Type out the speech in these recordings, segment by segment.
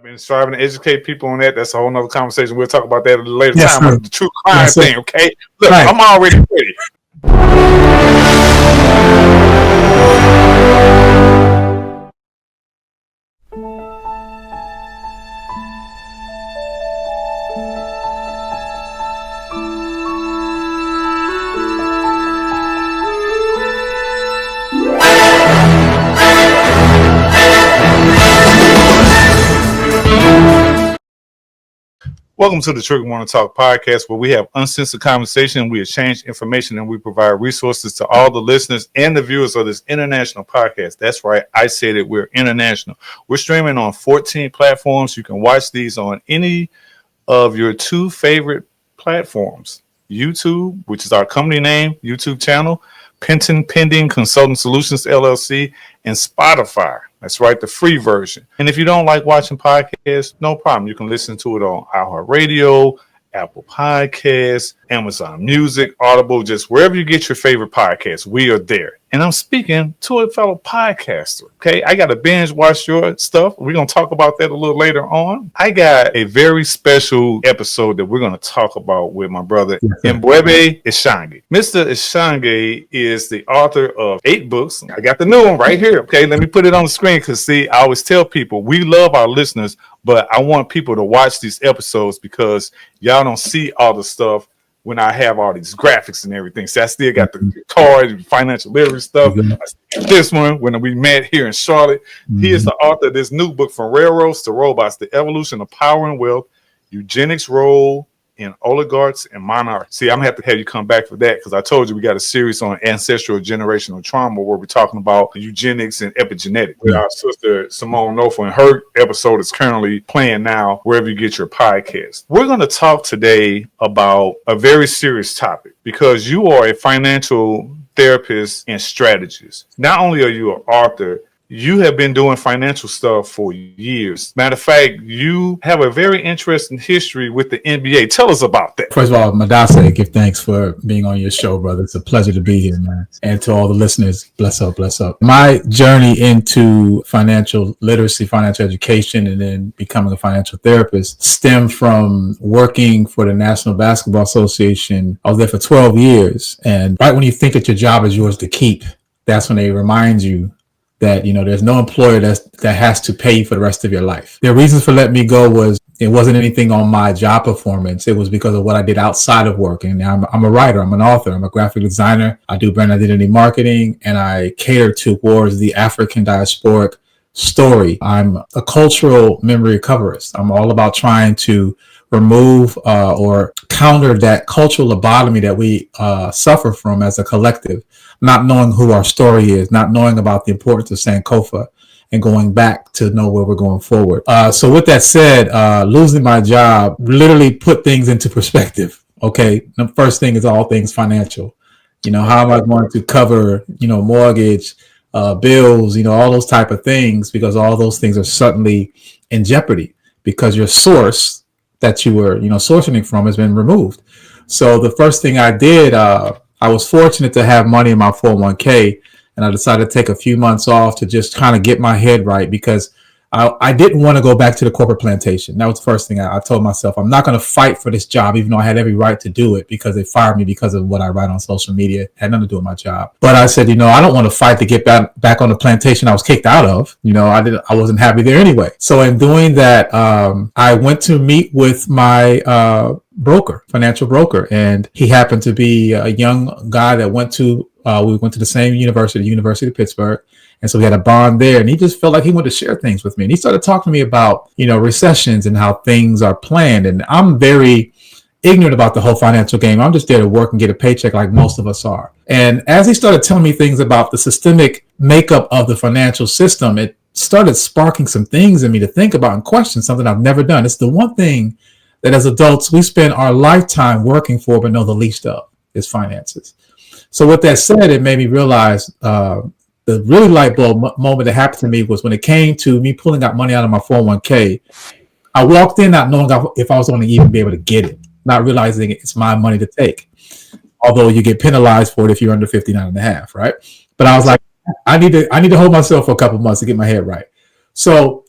been striving to educate people on that. That's a whole nother conversation. We'll talk about that at a later time. Sir. The true crime thing, okay? Look, Right. I'm already ready. Welcome to the Trigger Warning Talk podcast, where we have uncensored conversation, we exchange information, and we provide resources to all the listeners and the viewers of this international podcast. That's right, I said it, we're international. We're streaming on 14 platforms. You can watch these on any of your two favorite platforms. YouTube, which is our company name, YouTube channel, Penton Pending Consulting Solutions, LLC, and Spotify. That's right, the free version. And if you don't like watching podcasts, no problem. You can listen to it on iHeartRadio, Apple Podcasts, Amazon Music, Audible, just wherever you get your favorite podcasts, we are there. And I'm speaking to a fellow podcaster, okay? I got to binge watch your stuff. We're going to talk about that a little later on. I got a very special episode that we're going to talk about with my brother, M'Bwebe Ishangi. Mr. Ishangi is the author of 8 books. I got the new one right here, okay? Let me put it on the screen because, see, I always tell people we love our listeners, but I want people to watch these episodes because y'all don't see all the stuff when I have all these graphics and everything. So I still got the card, financial literacy stuff. This one, when we met here in Charlotte, he is the author of this new book, From Railroads to Robots, The Evolution of Power and Wealth, Eugenics' Role in Oligarchs and Monarchs. See, I'm going to have you come back for that because I told you we got a series on ancestral generational trauma where we're talking about eugenics and epigenetics with our sister Simone Nofa, and her episode is currently playing now wherever you get your podcast. We're going to talk today about a very serious topic because you are a financial therapist and strategist. Not only are you an author, you have been doing financial stuff for years. Matter of fact, you have a very interesting history with the NBA. Tell us about that. First of all, Madase, give thanks for being on your show, brother. It's a pleasure to be here, man. And to all the listeners, bless up, bless up. My journey into financial literacy, financial education, and then becoming a financial therapist stemmed from working for the National Basketball Association. I was there for 12 years. And right when you think that your job is yours to keep, that's when they remind you that, you know, there's no employer that has to pay you for the rest of your life. Their reasons for letting me go was it wasn't anything on my job performance. It was because of what I did outside of work. And I'm a writer, I'm an author, I'm a graphic designer. I do brand identity marketing, and I cater towards the African diasporic story. I'm a cultural memory recoverist. I'm all about trying to remove or counter that cultural lobotomy that we suffer from as a collective, not knowing who our story is, not knowing about the importance of Sankofa, and going back to know where we're going forward. So with that said, losing my job literally put things into perspective. Okay, the first thing is all things financial. You know, how am I going to cover, you know, mortgage, bills, you know, all those type of things, because all those things are suddenly in jeopardy because your source that you were, you know, sourcing from has been removed. So the first thing I did, I was fortunate to have money in my 401k, and I decided to take a few months off to just kind of get my head right because I didn't want to go back to the corporate plantation. That was the first thing I told myself. I'm not going to fight for this job, even though I had every right to do it, because they fired me because of what I write on social media. It had nothing to do with my job. But I said, you know, I don't want to fight to get back on the plantation I was kicked out of. You know, I wasn't happy there anyway. So in doing that, I went to meet with my financial broker, and he happened to be a young guy that we went to the same university, University of Pittsburgh. And so we had a bond there, and he just felt like he wanted to share things with me. And he started talking to me about, you know, recessions and how things are planned. And I'm very ignorant about the whole financial game. I'm just there to work and get a paycheck like most of us are. And as he started telling me things about the systemic makeup of the financial system, it started sparking some things in me to think about and question something I've never done. It's the one thing that as adults, we spend our lifetime working for, but know the least of is finances. So with that said, it made me realize, the really light bulb moment that happened to me was when it came to me pulling out money out of my 401k. I walked in not knowing if I was going to even be able to get it, not realizing it's my money to take. Although you get penalized for it if you're under 59 and a half, right? But I was like, I need to hold myself for a couple months to get my head right. So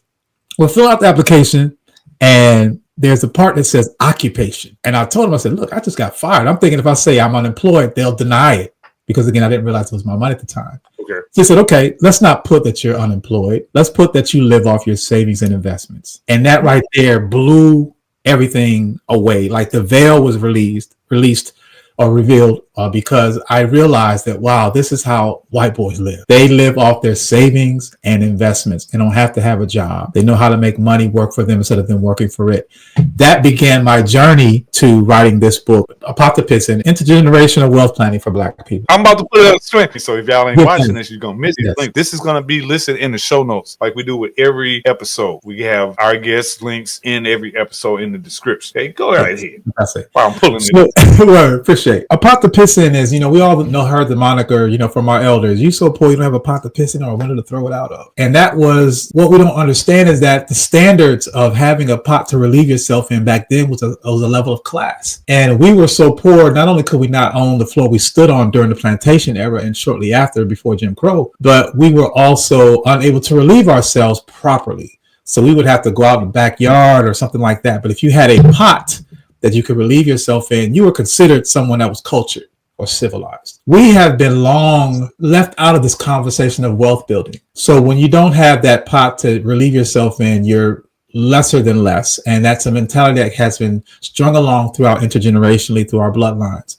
Well, fill out the application, and there's a part that says occupation. And I told him, I said, look, I just got fired. I'm thinking if I say I'm unemployed, they'll deny it. Because again, I didn't realize it was my money at the time. Okay. So he said, okay, let's not put that you're unemployed. Let's put that you live off your savings and investments. And that right there blew everything away. Like the veil was released or revealed because I realized that, wow, this is how white boys live. They live off their savings and investments. They don't have to have a job. They know how to make money work for them instead of them working for it. That began my journey to writing this book, Apocalypse, Intergenerational Wealth Planning for Black People. I'm about to put it on screen. So if y'all ain't watching this, you're going to miss it. Yes. This is going to be listed in the show notes like we do with every episode. We have our guest links in every episode in the description. Okay, go right ahead. That's it. Wow, I'm pulling it. Well, appreciate it. A pot to piss in is, we all heard the moniker, from our elders. You so poor you don't have a pot to piss in or a window to throw it out of. And that was what we don't understand is that the standards of having a pot to relieve yourself in back then was a level of class. And we were so poor, not only could we not own the floor we stood on during the plantation era and shortly after before Jim Crow, but we were also unable to relieve ourselves properly. So we would have to go out in the backyard or something like that. But if you had a pot that you could relieve yourself in, you were considered someone that was cultured or civilized. We have been long left out of this conversation of wealth building. So when you don't have that pot to relieve yourself in, you're lesser than less. And that's a mentality that has been strung along throughout intergenerationally through our bloodlines.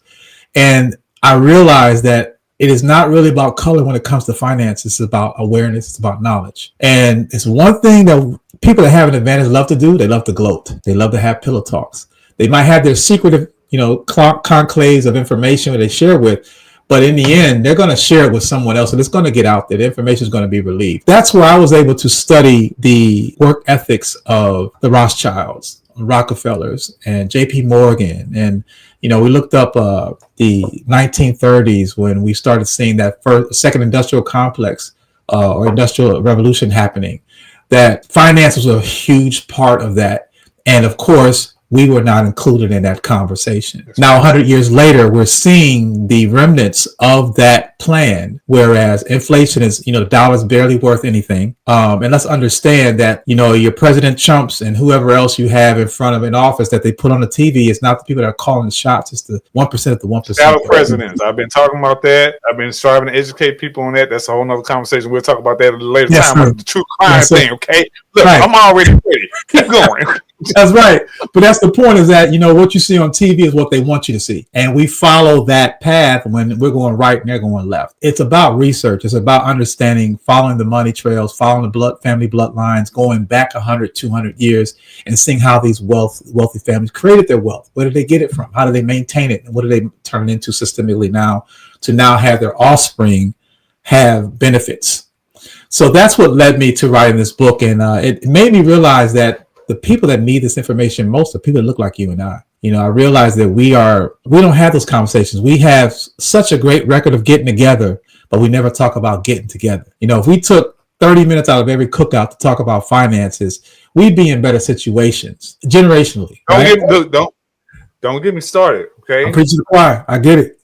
And I realized that it is not really about color when it comes to finance. It's about awareness. It's about knowledge. And it's one thing that people that have an advantage love to do. They love to gloat. They love to have pillow talks. They might have their secretive, conclaves of information that they share with, but in the end, they're going to share it with someone else and it's going to get out there. The information is going to be relieved. That's where I was able to study the work ethics of the Rothschilds, Rockefellers, and J.P. Morgan. And, we looked up the 1930s when we started seeing that second industrial complex or industrial revolution happening, that finance was a huge part of that. And of course, we were not included in that conversation. Now, 100 years later, we're seeing the remnants of that plan, whereas inflation is, the dollar's barely worth anything. And let's understand that, your President Trumps and whoever else you have in front of an office that they put on the TV is not the people that are calling the shots. It's the 1% of the 1%. Shadow presidents. I've been talking about that. I've been striving to educate people on that. That's a whole nother conversation. We'll talk about that at a later time. With the true crime thing, okay? Look, right. I'm already ready. Keep going. That's right. But that's the point is that, what you see on TV is what they want you to see. And we follow that path when we're going right and they're going left. It's about research. It's about understanding, following the money trails, following the family bloodlines, going back 100, 200 years and seeing how these wealthy families created their wealth. Where did they get it from? How do they maintain it? And what do they turn it into systemically now to now have their offspring have benefits? So that's what led me to writing this book. And it made me realize that the people that need this information most are people that look like you and I. I realize that we don't have those conversations. We have such a great record of getting together, but we never talk about getting together. If we took 30 minutes out of every cookout to talk about finances, we'd be in better situations generationally. Don't get me started. Okay. I'm preaching to the choir. I get it.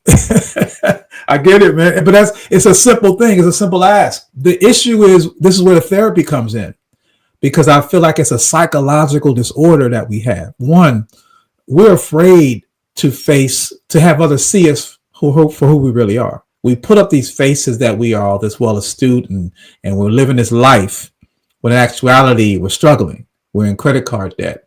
I get it, man. But it's a simple thing. It's a simple ask. The issue is, this is where the therapy comes in. Because I feel like it's a psychological disorder that we have. One, we're afraid to have others see us for who we really are. We put up these faces that we are all this well astute and we're living this life when in actuality we're struggling. We're in credit card debt.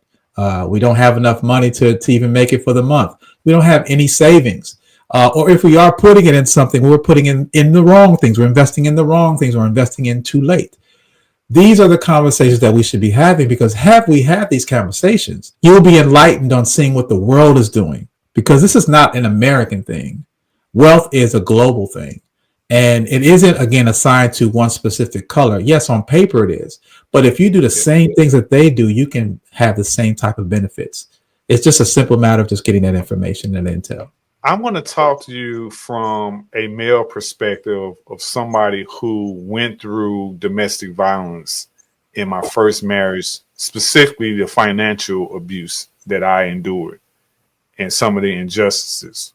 We don't have enough money to even make it for the month. We don't have any savings. Or if we are putting it in something, we're putting in the wrong things. We're investing in the wrong things. We're investing in too late. These are the conversations that we should be having, because have we had these conversations, you'll be enlightened on seeing what the world is doing, because this is not an American thing. Wealth is a global thing. And it isn't, again, assigned to one specific color. Yes, on paper it is. But if you do the same things that they do, you can have the same type of benefits. It's just a simple matter of just getting that information and intel. I'm going to talk to you from a male perspective of somebody who went through domestic violence in my first marriage, specifically the financial abuse that I endured and some of the injustices.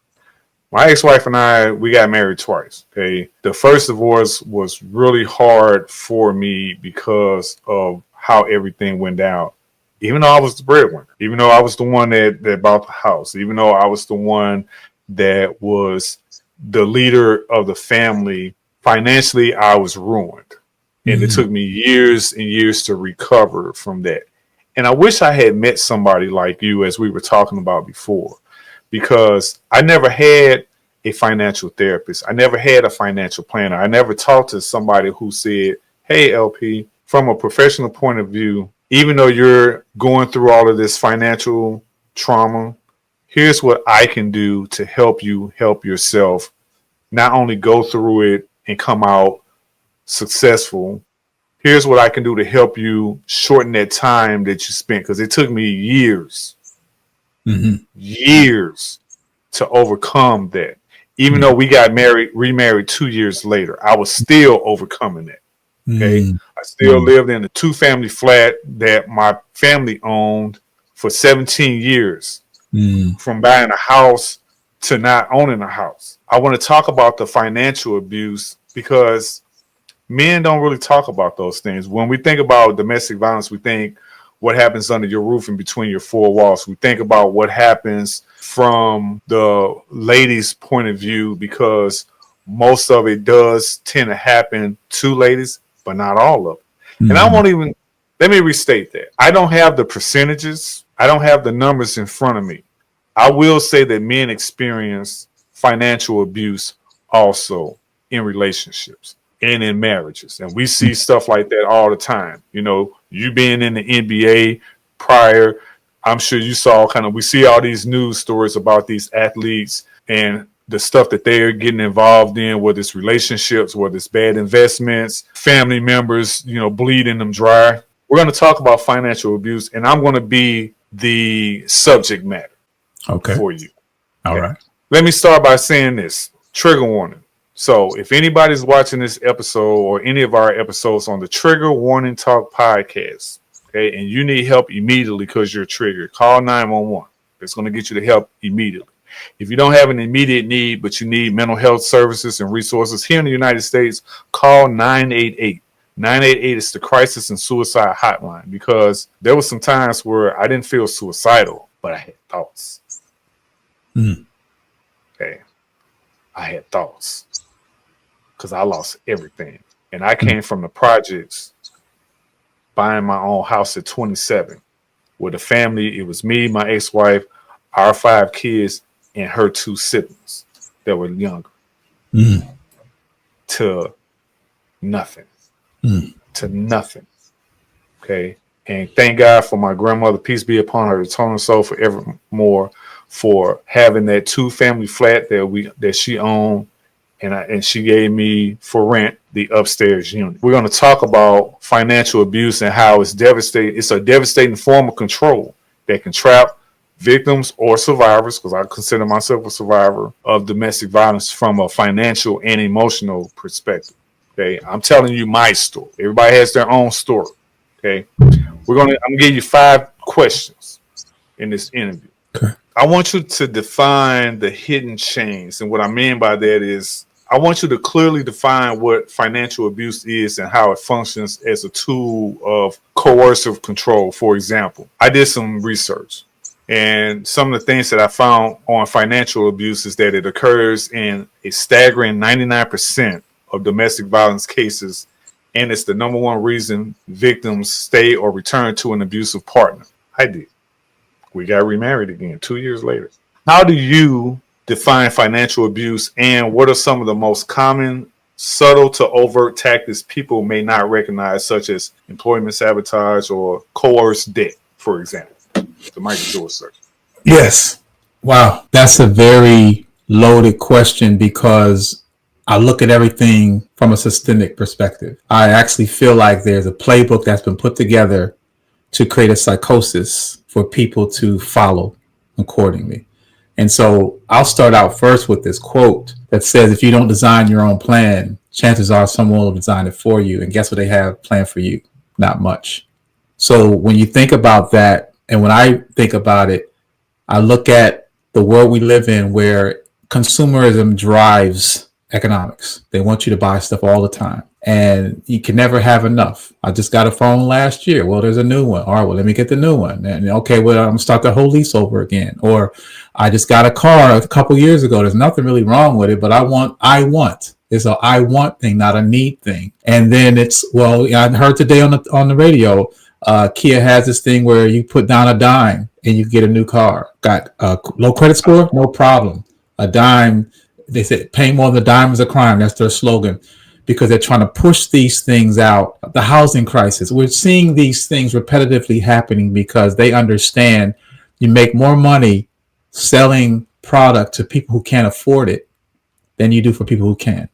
My ex-wife and I, we got married twice. Okay. The first divorce was really hard for me because of how everything went down. Even though I was the breadwinner, even though I was the one that bought the house, even though I was the one that was the leader of the family, financially, I was ruined. And it took me years and years to recover from that. And I wish I had met somebody like you, as we were talking about before, because I never had a financial therapist. I never had a financial planner. I never talked to somebody who said, hey, LP, from a professional point of view, even though you're going through all of this financial trauma, here's what I can do to help you help yourself not only go through it and come out successful. Here's what I can do to help you shorten that time that you spent, because it took me years to overcome that. Even though we got remarried 2 years later, I was still overcoming it. Okay. I still lived in a 2-family flat that my family owned for 17 years, from buying a house to not owning a house. I want to talk about the financial abuse because men don't really talk about those things. When we think about domestic violence, we think what happens under your roof and between your four walls. We think about what happens from the lady's point of view, because most of it does tend to happen to ladies, but not all of it. And I won't even, let me restate that. I don't have the percentages. I don't have the numbers in front of me. I will say that men experience financial abuse also in relationships and in marriages. And we see stuff like that all the time. You know, you being in the NBA prior, I'm sure you saw we see all these news stories about these athletes and the stuff that they're getting involved in, whether it's relationships, whether it's bad investments, family members, bleeding them dry. We're going to talk about financial abuse, and I'm going to be the subject matter for you. All right. Let me start by saying this. Trigger warning. So if anybody's watching this episode or any of our episodes on the Trigger Warning Talk podcast, okay, and you need help immediately because you're triggered, call 911. It's going to get you the help immediately. If you don't have an immediate need, but you need mental health services and resources here in the United States, call 988. 988 is the crisis and suicide hotline, because there were some times where I didn't feel suicidal, but I had thoughts. Okay. I had thoughts because I lost everything. And I came from the projects, buying my own house at 27 with a family. It was me, my ex-wife, our 5 kids, and her 2 siblings that were younger. To nothing. To nothing. Okay. And thank God for my grandmother, peace be upon her, eternal soul forevermore, for having that 2-family flat that she owned, and she gave me for rent the upstairs unit. We're going to talk about financial abuse and how it's devastating. It's a devastating form of control that can trap victims or survivors, because I consider myself a survivor of domestic violence from a financial and emotional perspective. Okay, I'm telling you my story. Everybody has their own story. Okay, I'm gonna give you 5 questions in this interview. Okay. I want you to define the hidden chains, and what I mean by that is I want you to clearly define what financial abuse is and how it functions as a tool of coercive control. For example, I did some research, and some of the things that I found on financial abuse is that it occurs in a staggering 99% of domestic violence cases, and it's the number one reason victims stay or return to an abusive partner. I did. We got remarried again 2 years later. How do you define financial abuse, and what are some of the most common subtle to overt tactics people may not recognize, such as employment sabotage or coerced debt, for example? The mic is yours, sir. Yes. Wow. That's a very loaded question, because I look at everything from a systemic perspective. I actually feel like there's a playbook that's been put together to create a psychosis for people to follow accordingly. And so I'll start out first with this quote that says, if you don't design your own plan, chances are someone will design it for you. And guess what they have planned for you? Not much. So when you think about that, and when I think about it, I look at the world we live in, where consumerism drives economics. They want you to buy stuff all the time. and you can never have enough. I just got a phone last year. Well, there's a new one. All right, well, let me get the new one. And okay, well, I'm gonna start the whole lease over again. Or I just got a car a couple years ago. There's nothing really wrong with it, but I want. It's a I want thing, not a need thing. And then it's, well, I heard today on the radio, Kia has this thing where you put down a dime and you get a new car. Got a low credit score? No problem. A dime, they said paying more than a dime is a crime. That's their slogan, because they're trying to push these things out. The housing crisis, we're seeing these things repetitively happening because they understand you make more money selling product to people who can't afford it than you do for people who can.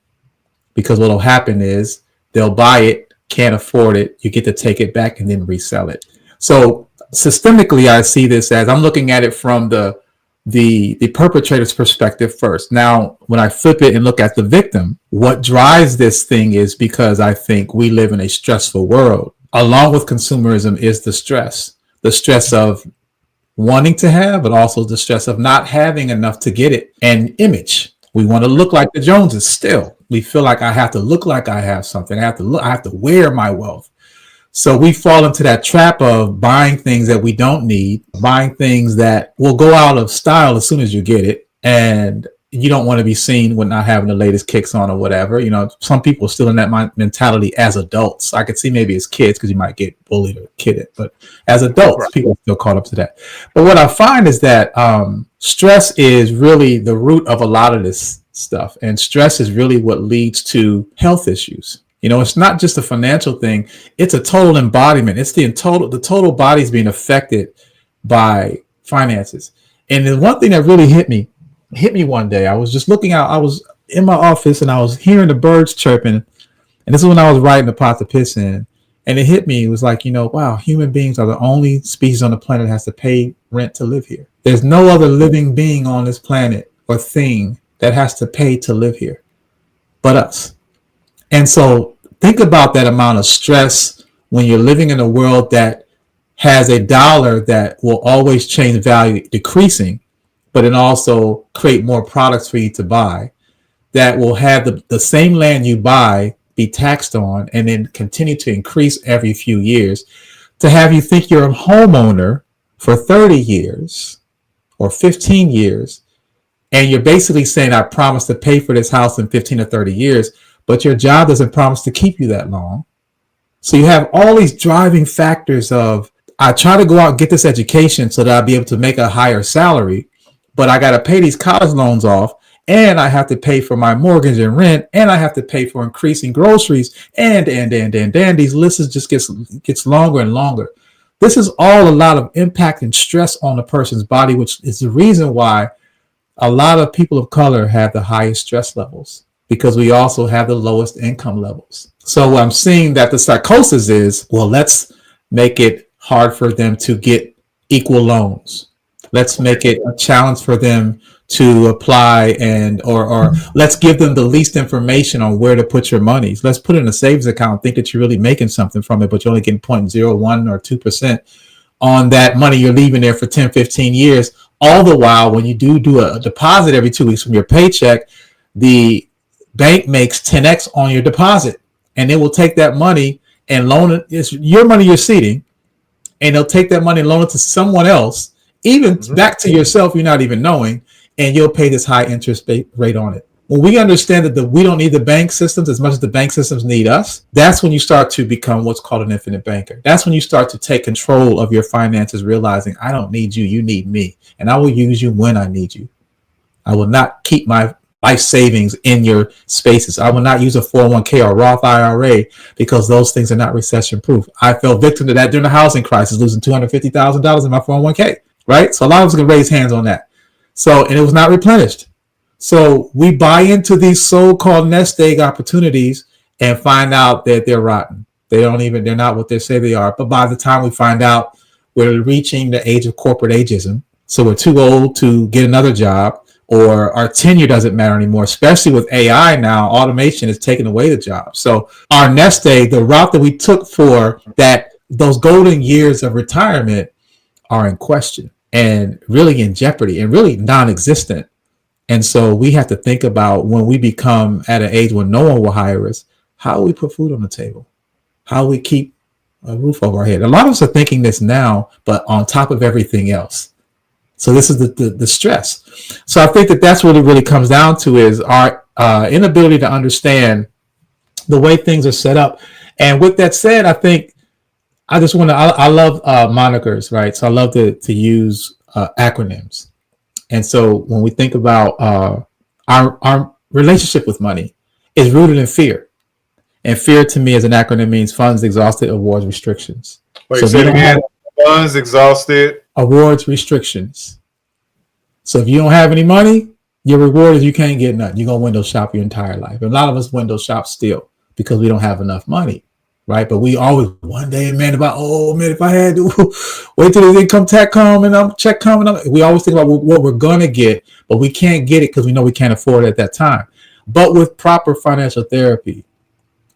Because what will happen is they'll buy it, can't afford it, you get to take it back and then resell it. So systemically, I see this as, I'm looking at it from the perpetrator's perspective first. Now, when I flip it and look at the victim, what drives this thing is because I think we live in a stressful world. Along with consumerism is the stress of wanting to have, but also the stress of not having enough to get it, and image. We want to look like the Joneses still. We feel like I have to look like I have something. I have to wear my wealth. So we fall into that trap of buying things that we don't need, buying things that will go out of style as soon as you get it. And you don't want to be seen with not having the latest kicks on or whatever. You know, some people are still in that mentality as adults. I could see maybe as kids because you might get bullied or kidded, but as adults, right, people are still caught up to that. But what I find is that stress is really the root of a lot of this stuff. And stress is really what leads to health issues. You know, it's not just a financial thing. It's a total embodiment. It's the total body is being affected by finances. And the one thing that really hit me one day. I was just looking out. I was in my office and I was hearing the birds chirping. And this is when I was writing the pot to piss in. And it hit me. It was like, you know, wow, human beings are the only species on the planet that has to pay rent to live here. There's no other living being on this planet or thing that has to pay to live here but us. And so think about that amount of stress when you're living in a world that has a dollar that will always change value, decreasing, but it also create more products for you to buy that will have the same land you buy be taxed on and then continue to increase every few years, to have you think you're a homeowner for 30 years or 15 years. And you're basically saying, I promise to pay for this house in 15 or 30 years, but your job doesn't promise to keep you that long. So you have all these driving factors of, I try to go out and get this education so that I'll be able to make a higher salary, but I got to pay these college loans off, and I have to pay for my mortgage and rent, and I have to pay for increasing groceries, and these lists just gets longer and longer. This is all a lot of impact and stress on a person's body, which is the reason why a lot of people of color have the highest stress levels, because we also have the lowest income levels. So I'm seeing that the psychosis is, well, let's make it hard for them to get equal loans. Let's make it a challenge for them to apply, and or let's give them the least information on where to put your money. Let's put it in a savings account, think that you're really making something from it, but you're only getting 0.01 or 2% on that money you're leaving there for 10, 15 years. All the while, when you do a deposit every 2 weeks from your paycheck, the bank makes 10x on your deposit, and they will take that money and loan it. It's your money you're seeding, and they'll take that money and loan it to someone else, even back to yourself, you're not even knowing, and you'll pay this high interest rate on it. When we understand that we don't need the bank systems as much as the bank systems need us, that's when you start to become what's called an infinite banker. That's when you start to take control of your finances, realizing I don't need you, you need me, and I will use you when I need you. I will not keep my life savings in your spaces. I will not use a 401k or Roth IRA because those things are not recession proof. I fell victim to that during the housing crisis, losing $250,000 in my 401k, right? So a lot of us can raise hands on that. So, and it was not replenished. So we buy into these so-called nest egg opportunities and find out that they're rotten. They're not what they say they are. But by the time we find out, we're reaching the age of corporate ageism. So we're too old to get another job, or our tenure doesn't matter anymore, especially with AI now. Automation is taking away the job. So our nest egg, the route that we took for that, those golden years of retirement are in question and really in jeopardy and really non-existent. And so we have to think about, when we become at an age when no one will hire us, how we put food on the table, how we keep a roof over our head. A lot of us are thinking this now, but on top of everything else. So this is the stress. So I think that's what it really comes down to, is our inability to understand the way things are set up. And with that said, I think I just want to, I love monikers, right? So I love to use acronyms. And so when we think about our relationship with money is rooted in fear. And fear to me as an acronym means funds, exhausted, awards, restrictions. Wait, so say it again. Funds, exhausted. Awards, restrictions. So if you don't have any money, your reward is you can't get nothing. You're going to window shop your entire life. And a lot of us window shop still because we don't have enough money, right? But we always one day, man, about, oh, man, if I had to wait till the income tax come and check coming up. We always think about what we're going to get, but we can't get it because we know we can't afford it at that time. But with proper financial therapy,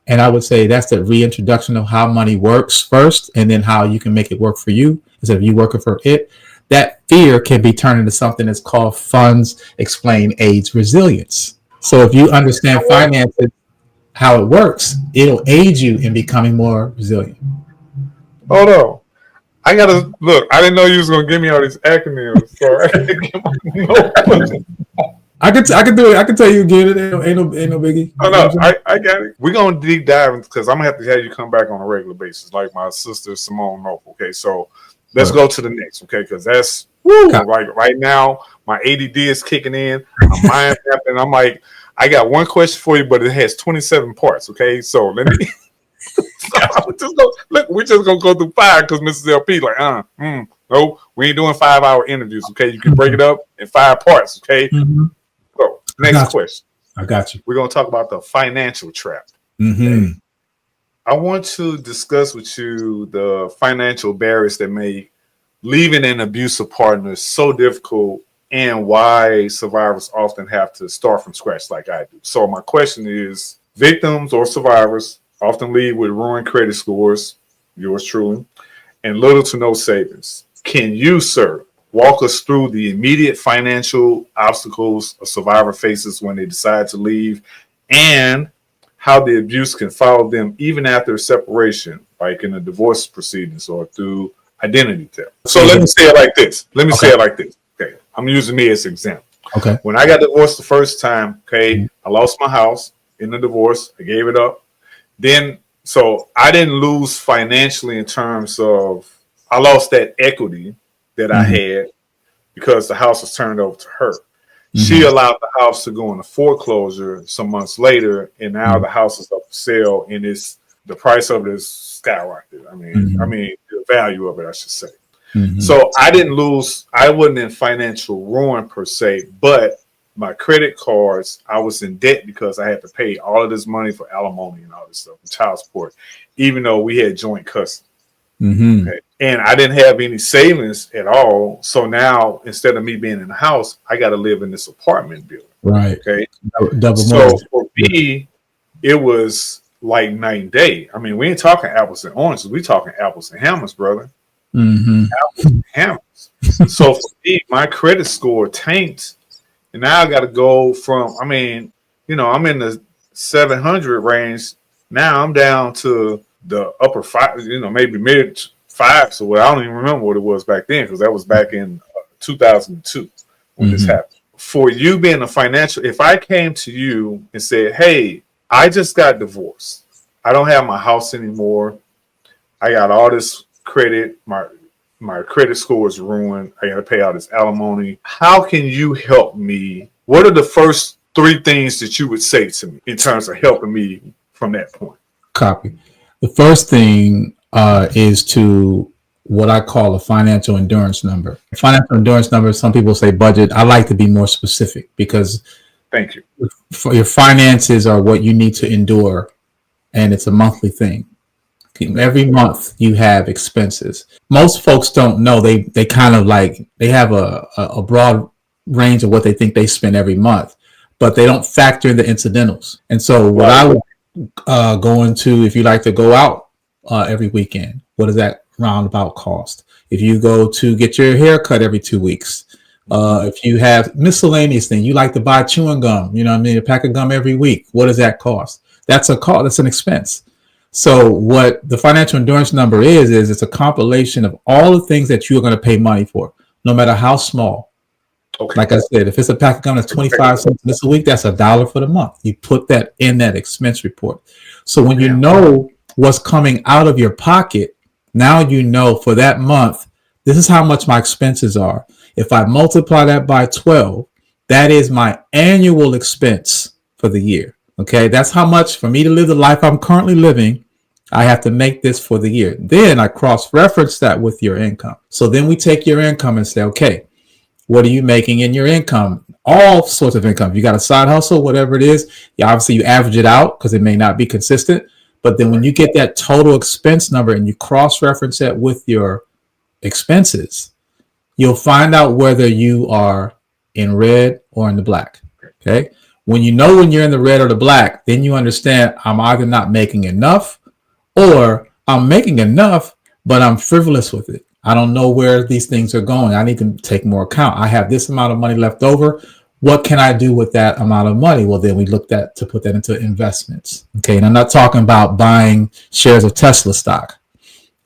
and I would say that's the reintroduction of how money works first, and then how you can make it work for you instead of you working for it. That fear can be turned into something that's called funds, explain, aids, resilience. So if you understand finances, how it works, it'll aid you in becoming more resilient. Hold on. I gotta look. I didn't know you was gonna give me all these acronyms. So I could do it. I could tell you again. Ain't no biggie. Oh no, I got it. We're gonna deep dive because I'm gonna have to have you come back on a regular basis, like my sister Simone Noble. Okay, so let's go to the next. Okay, because that's right now my ADD is kicking in. I'm mind mapping. I'm like, I got one question for you, but it has 27 parts. Okay, so let me. We're just gonna go through 5 because Mrs. LP like, no, we ain't doing 5-hour interviews. Okay, you can break it up in 5 parts. Okay. Mm-hmm. So next question. I got you. We're gonna talk about the financial trap. Mm-hmm. Okay? I want to discuss with you the financial barriers that make leaving an abusive partner so difficult, and why survivors often have to start from scratch like I do. So my question is, victims or survivors often leave with ruined credit scores, yours truly, and little to no savings. Can you, sir, walk us through the immediate financial obstacles a survivor faces when they decide to leave, and how the abuse can follow them even after separation, like in a divorce proceedings or through identity theft? So let me say it like this. Okay. I'm using me as an example. Okay. When I got divorced the first time, I lost my house in the divorce. I gave it up. Then, so I didn't lose financially in terms of, I lost that equity that I had because the house was turned over to her. She allowed the house to go into foreclosure some months later, and now the house is up for sale, and the price of it is skyrocketed. I mean, the value of it, I should say. So I didn't lose. I wasn't in financial ruin per se, but my credit cards, I was in debt because I had to pay all of this money for alimony and all this stuff, and child support, even though we had joint custody. Okay. And I didn't have any savings at all. So now, instead of me being in the house, I got to live in this apartment building. Right. Okay. Double so for me, it was like night and day. I mean, we ain't talking apples and oranges. We talking apples and hammers, brother. Apples and hammers. So for me, my credit score tanked. And now I got to go from, I'm in the 700 range. Now I'm down to the upper 5, maybe mid 5. So I don't even remember what it was back then, because that was back in 2002 when this happened. For you being a financial, if I came to you and said, hey, I just got divorced. I don't have my house anymore. I got all this credit. My credit score is ruined. I got to pay all this alimony. How can you help me? What are the first 3 things that you would say to me in terms of helping me from that point? Copy. The first thing is to what I call a financial endurance number. Financial endurance number, some people say budget. I like to be more specific because thank you. For your finances are what you need to endure, and it's a monthly thing. Every month you have expenses. Most folks don't know. They kind of like, they have a broad range of what they think they spend every month, but they don't factor in the incidentals. And so what I would go into, if you like to go out every weekend, what does that roundabout cost? If you go to get your hair cut every 2 weeks, if you have miscellaneous thing, you like to buy chewing gum, a pack of gum every week, what does that cost? That's a call. That's an expense. So what the financial endurance number is it's a compilation of all the things that you're going to pay money for, no matter how small. Okay. Like I said, if it's a pack of gum that's 25 cents this a week, that's $1 for the month. You put that in that expense report. So when you know what's coming out of your pocket, now you know for that month, this is how much my expenses are. If I multiply that by 12, that is my annual expense for the year. Okay, that's how much for me to live the life I'm currently living. I have to make this for the year. Then I cross-reference that with your income. So then we take your income and say, okay, what are you making in your income? All sorts of income. You got a side hustle, whatever it is. Obviously, you average it out because it may not be consistent. But then when you get that total expense number and you cross-reference that with your expenses, you'll find out whether you are in red or in the black. Okay. When you know when you're in the red or the black, then you understand I'm either not making enough or I'm making enough, but I'm frivolous with it. I don't know where these things are going. I need to take more account. I have this amount of money left over. What can I do with that amount of money? Well, then we looked at to put that into investments. Okay. And I'm not talking about buying shares of Tesla stock.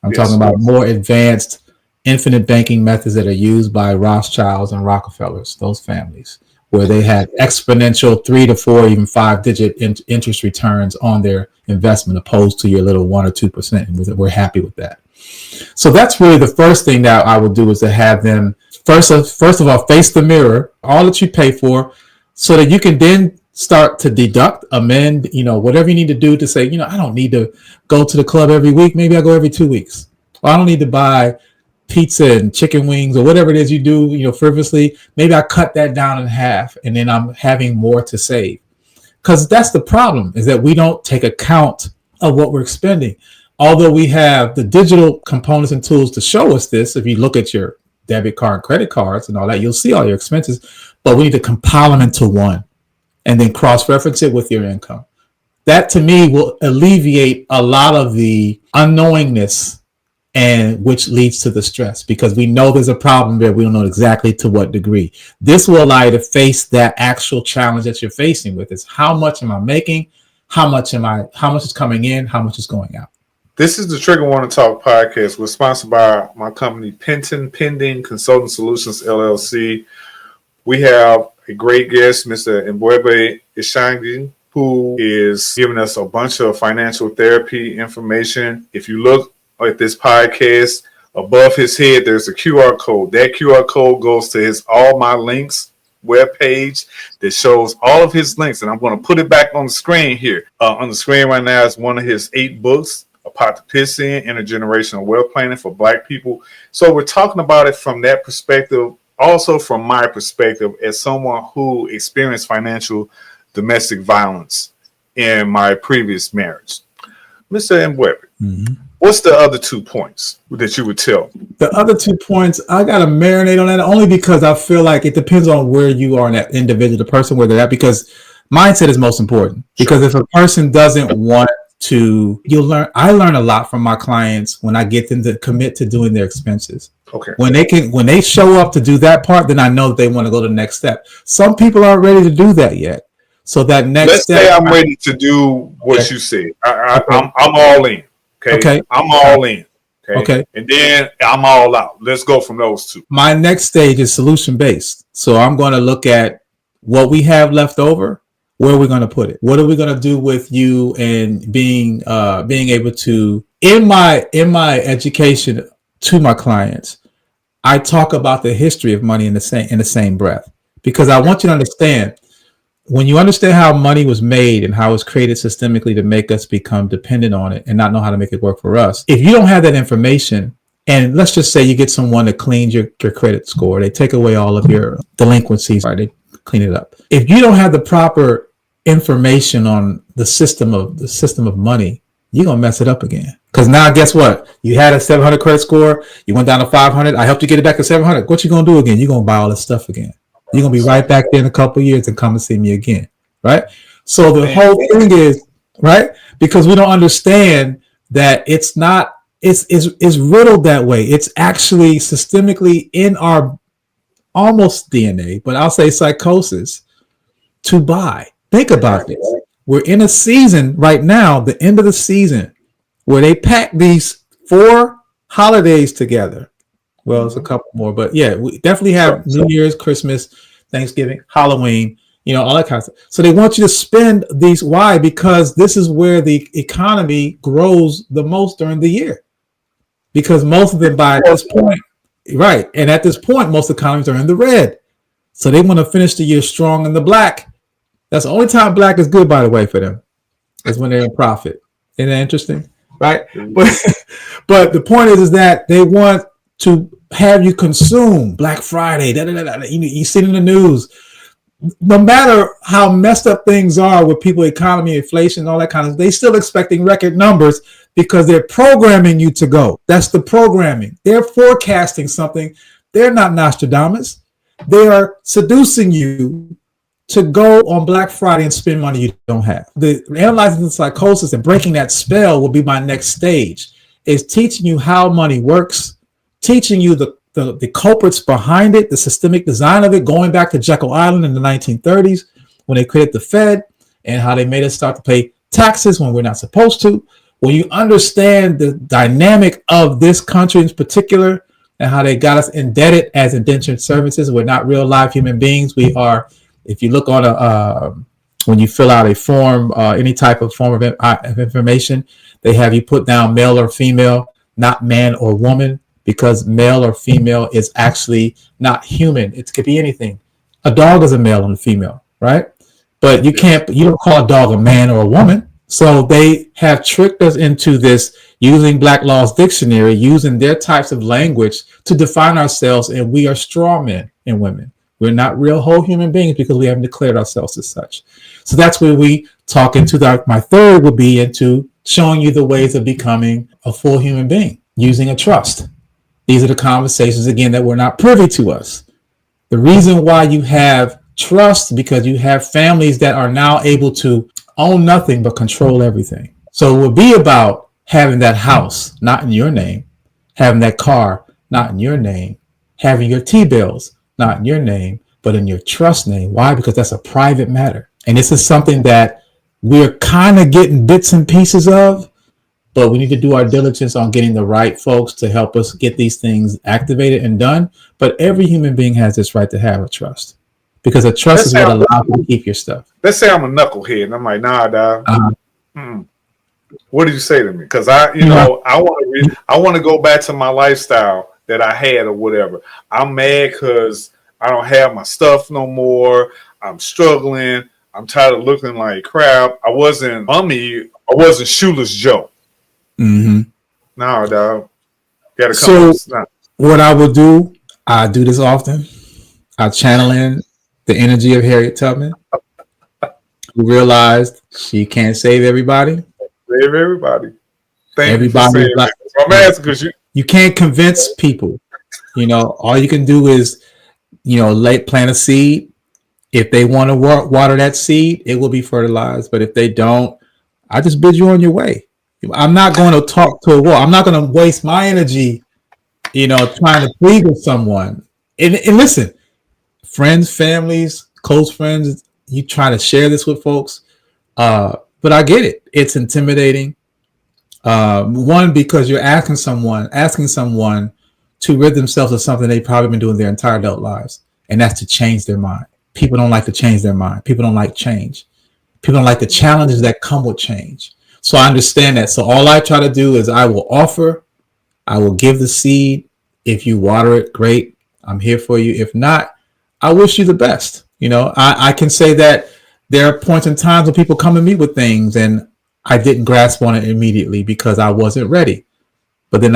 I'm talking about more advanced infinite banking methods that are used by Rothschilds and Rockefellers, those families, where they had exponential 3 to 4, even 5-digit interest returns on their investment, opposed to your little 1 or 2%. And we're happy with that. So that's really the first thing that I would do, is to have them first of all face the mirror, all that you pay for, so that you can then start to deduct, amend, whatever you need to do to say, I don't need to go to the club every week. Maybe I go every 2 weeks. Or I don't need to buy pizza and chicken wings or whatever it is you do, frivolously. Maybe I cut that down in half, and then I'm having more to save. Because that's the problem, is that we don't take account of what we're spending. Although we have the digital components and tools to show us this, if you look at your debit card and credit cards and all that, you'll see all your expenses, but we need to compile them into one and then cross-reference it with your income. That to me will alleviate a lot of the unknowingness, and which leads to the stress, because we know there's a problem there. We don't know exactly to what degree. This will allow you to face that actual challenge that you're facing with. Is how much am I making? How much is coming in? How much is going out? This is the Trigger Warning Talk podcast. We're sponsored by my company, Penton Pending Consulting Solutions, LLC. We have a great guest, Mr. M'Bwebe Ishangi, who is giving us a bunch of financial therapy information. If you look at this podcast, above his head, there's a QR code. That QR code goes to his All My Links webpage that shows all of his links. And I'm going to put it back on the screen here. On the screen right now is one of his 8 books, A Pot to Piss In, Intergenerational Wealth Planning for Black People. So we're talking about it from that perspective. Also from my perspective as someone who experienced financial domestic violence in my previous marriage. Mr. M'Bwebe, what's the other 2 points that you would tell? The other 2 points, I got to marinate on that only because I feel like it depends on where you are in that individual, the person where they're at, because mindset is most important. Because if a person doesn't want to, I learn a lot from my clients when I get them to commit to doing their expenses. Okay. When they show up to do that part, then I know that they want to go to the next step. Some people aren't ready to do that yet. So that next step. Let's say I'm ready to do what you said. I'm all in. Okay. I'm all in. Okay. And then I'm all out. Let's go from those 2. My next stage is solution based. So I'm going to look at what we have left over. Where are we going to put it? What are we going to do with you and being able to, in my education to my clients, I talk about the history of money in the same breath, because I want you to understand, when you understand how money was made and how it was created systemically to make us become dependent on it and not know how to make it work for us, if you don't have that information, and let's just say you get someone that cleans your credit score, they take away all of your delinquencies, right? They clean it up. If you don't have the proper information on the system of money, you're gonna mess it up again. Because now, guess what? You had a 700 credit score, you went down to 500. I helped you get it back to 700. What you gonna do again? You're gonna buy all this stuff again. You're gonna be right back there in a couple of years and come and see me again, right? So the whole thing is, right, because we don't understand that it's riddled that way. It's actually systemically in our almost DNA, but I'll say psychosis, to buy. Think about this. we're in a season right now, the end of the season, where they pack these 4 holidays together. Well, it's a couple more, but yeah, we definitely have New Year's, Christmas, Thanksgiving, Halloween, all that kind of stuff. So they want you to spend these. Why? Because this is where the economy grows the most during the year. Because most of them by this point, right, and at this point, most economies are in the red. So they want to finish the year strong in the black. That's the only time black is good, by the way, for them, is when they're in profit. Isn't that interesting? Right? But the point is that they want to have you consume Black Friday. You see it in the news. No matter how messed up things are with people, economy, inflation, all that kind of, they still expecting record numbers because they're programming you to go. That's the programming. They're forecasting something. They're not Nostradamus. They are seducing you to go on Black Friday and spend money you don't have. The analyzing the psychosis and breaking that spell will be my next stage. Is teaching you how money works, teaching you the culprits behind it, the systemic design of it, going back to Jekyll Island in the 1930s when they created the Fed and how they made us start to pay taxes when we're not supposed to. When you understand the dynamic of this country in particular and how they got us indebted as indentured services, we're not real live human beings. We are, if you look on when you fill out a form, any type of form of information, they have you put down male or female, not man or woman, because male or female is actually not human. It could be anything. A dog is a male and a female, right? But you don't call a dog a man or a woman. So they have tricked us into this using Black Law's dictionary, using their types of language to define ourselves, and we are straw men and women. We're not real whole human beings because we haven't declared ourselves as such. So that's where we talk into my third would be into showing you the ways of becoming a full human being using a trust. These are the conversations, again, that were not privy to us. The reason why you have trust, because you have families that are now able to own nothing but control everything. So it will be about having that house, not in your name, having that car, not in your name, having your T-bills, not in your name, but in your trust name. Why? Because that's a private matter. And this is something that we're kind of getting bits and pieces of, but we need to do our diligence on getting the right folks to help us get these things activated and done. But every human being has this right to have a trust, because a trust is what allows you to keep your stuff. Let's say I'm a knucklehead and I'm like, nah, dog. What did you say to me? Because I want to go back to my lifestyle that I had or whatever. I'm mad because I don't have my stuff no more. I'm struggling. I'm tired of looking like crap. I wasn't Mummy. I wasn't Shoeless Joe. Mm-hmm. No, dog. Gotta come. So what I will do, I do this often. I channel in the energy of Harriet Tubman, who realized she can't save everybody. Save everybody. Everybody. I'm asking because you can't convince people. All you can do is, plant a seed. If they want to water that seed, it will be fertilized. But if they don't, I just bid you on your way. I'm not going to talk to a wall. I'm not going to waste my energy, trying to plead with someone. And listen, friends, families, close friends, you try to share this with folks. But I get it. It's intimidating. One, because you're asking someone to rid themselves of something they've probably been doing their entire adult lives. And that's to change their mind. People don't like to change their mind. People don't like change. People don't like the challenges that come with change. So I understand that. So all I try to do is I will offer, I will give the seed. If you water it, great. I'm here for you. If not, I wish you the best. I can say that there are points in times when people come to me with things and I didn't grasp on it immediately because I wasn't ready. But then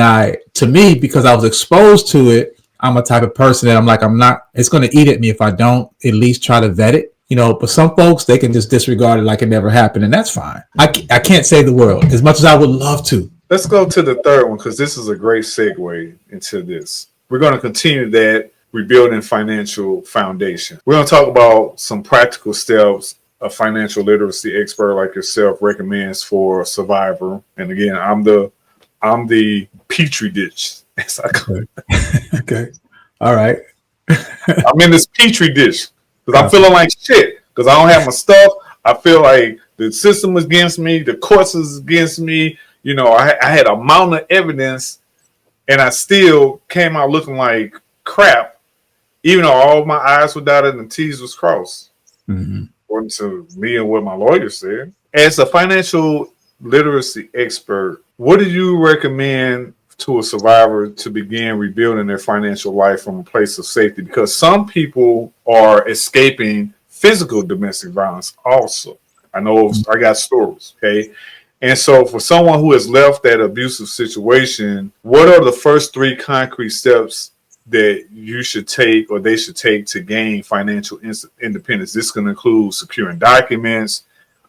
because I was exposed to it, I'm a type of person that it's going to eat at me if I don't at least try to vet it. But some folks, they can just disregard it like it never happened, and that's fine. I can't save the world as much as I would love to. Let's go to the third one, because this is a great segue into this. We're going to continue that rebuilding financial foundation. We're going to talk about some practical steps a financial literacy expert like yourself recommends for a survivor. And again, I'm the petri dish. Okay. All right. I'm in this petri dish because I'm feeling like shit because I don't have my stuff. I feel like the system was against me, the courts was against me. You know, I had a mountain of evidence, and I still came out looking like crap, even though all my I's were dotted and the T's was crossed. Mm-hmm. According to me and what my lawyer said. As a financial literacy expert, what do you recommend to a survivor to begin rebuilding their financial life from a place of safety? Because some people are escaping physical domestic violence also. I know I got stories, okay? And so for someone who has left that abusive situation, what are the first 3 concrete steps that you should take or they should take to gain financial independence? This can include securing documents.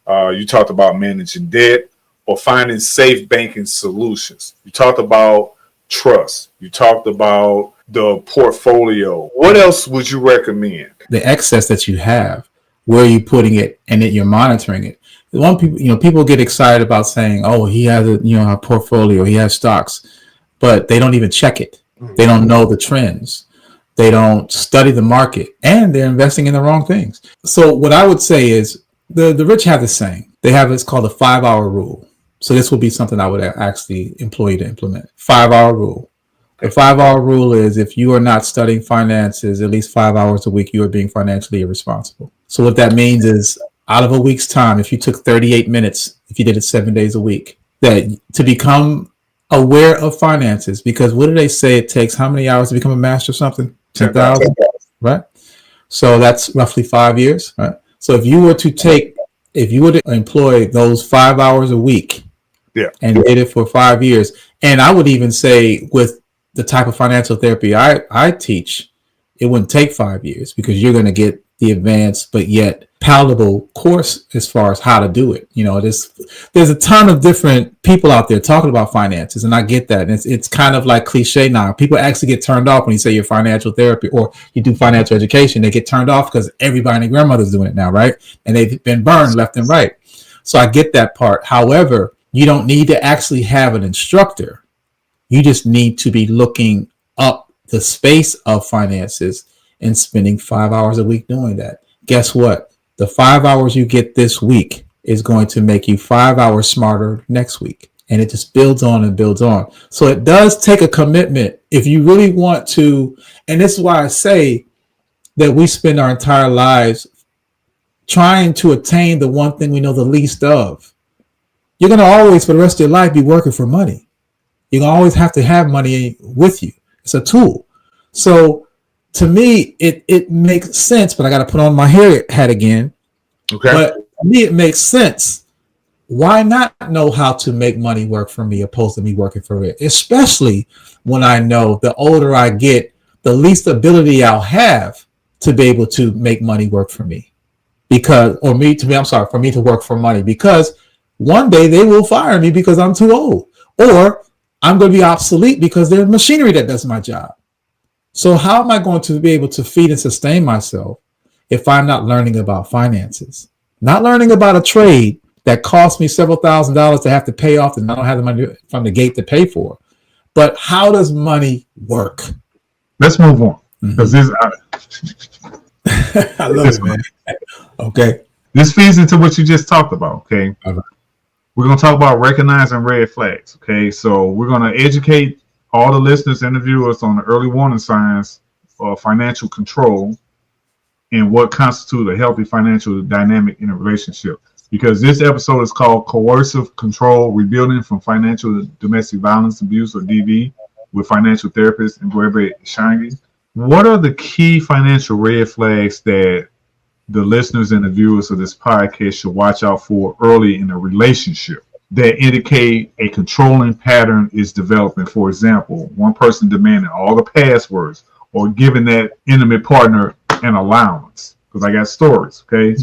You talked about managing debt or finding safe banking solutions. You talked about trust. You talked about the portfolio. What else would you recommend? The excess that you have, where are you putting it, and that you're monitoring it. One people, people get excited about saying, "Oh, he has a portfolio, he has stocks," but they don't even check it. They don't know the trends. They don't study the market, and they're investing in the wrong things. So what I would say is the rich have this saying. They have it's called the 5-hour rule. So this would be something I would actually employ you to implement. 5-hour rule. The 5-hour rule is if you are not studying finances at least 5 hours a week, you are being financially irresponsible. So what that means is out of a week's time, if you took 38 minutes, if you did it 7 days a week, that to become aware of finances, because what do they say it takes? How many hours to become a master of something? 10,000, right? So that's roughly 5 years, right? So if you were to employ those 5 hours a week, and did it for 5 years, and I would even say with the type of financial therapy I teach, it wouldn't take 5 years because you're going to get the advanced but yet palatable course as far as how to do it. There's a ton of different people out there talking about finances, and I get that. And it's kind of like cliche now. People actually get turned off when you say you're financial therapy or you do financial education. They get turned off because everybody and their grandmother's doing it now, right? And they've been burned left and right. So I get that part. However, you don't need to actually have an instructor. You just need to be looking up the space of finances and spending 5 hours a week doing that. Guess what? The 5 hours you get this week is going to make you 5 hours smarter next week. And it just builds on and builds on. So it does take a commitment if you really want to. And this is why I say that we spend our entire lives trying to attain the one thing we know the least of. You're going to always, for the rest of your life, be working for money. You're going to always have to have money with you. It's a tool. So to me, it makes sense, but I got to put on my hair hat again. Okay. But to me, it makes sense. Why not know how to make money work for me opposed to me working for it? Especially when I know the older I get, the least ability I'll have to be able to make money work for me. For me to work for money, because one day they will fire me because I'm too old, or I'm going to be obsolete because there's machinery that does my job. So how am I going to be able to feed and sustain myself if I'm not learning about finances, not learning about a trade that costs me several $1,000s to have to pay off and I don't have the money from the gate to pay for? But how does money work? Let's move on, because this I love it, man. Okay. This feeds into what you just talked about. Okay. All right. We're going to talk about recognizing red flags. Okay. So we're going to educate all the listeners and the viewers on the early warning signs of financial control and what constitutes a healthy financial dynamic in a relationship. Because this episode is called Coercive Control, Rebuilding from Financial Domestic Violence Abuse, or DV, with financial therapist M'Bwebe A. Ishangi. What are the key financial red flags that the listeners and the viewers of this podcast should watch out for early in a relationship that indicate a controlling pattern is developing? For example, one person demanding all the passwords or giving that intimate partner an allowance. Because I got stories, okay?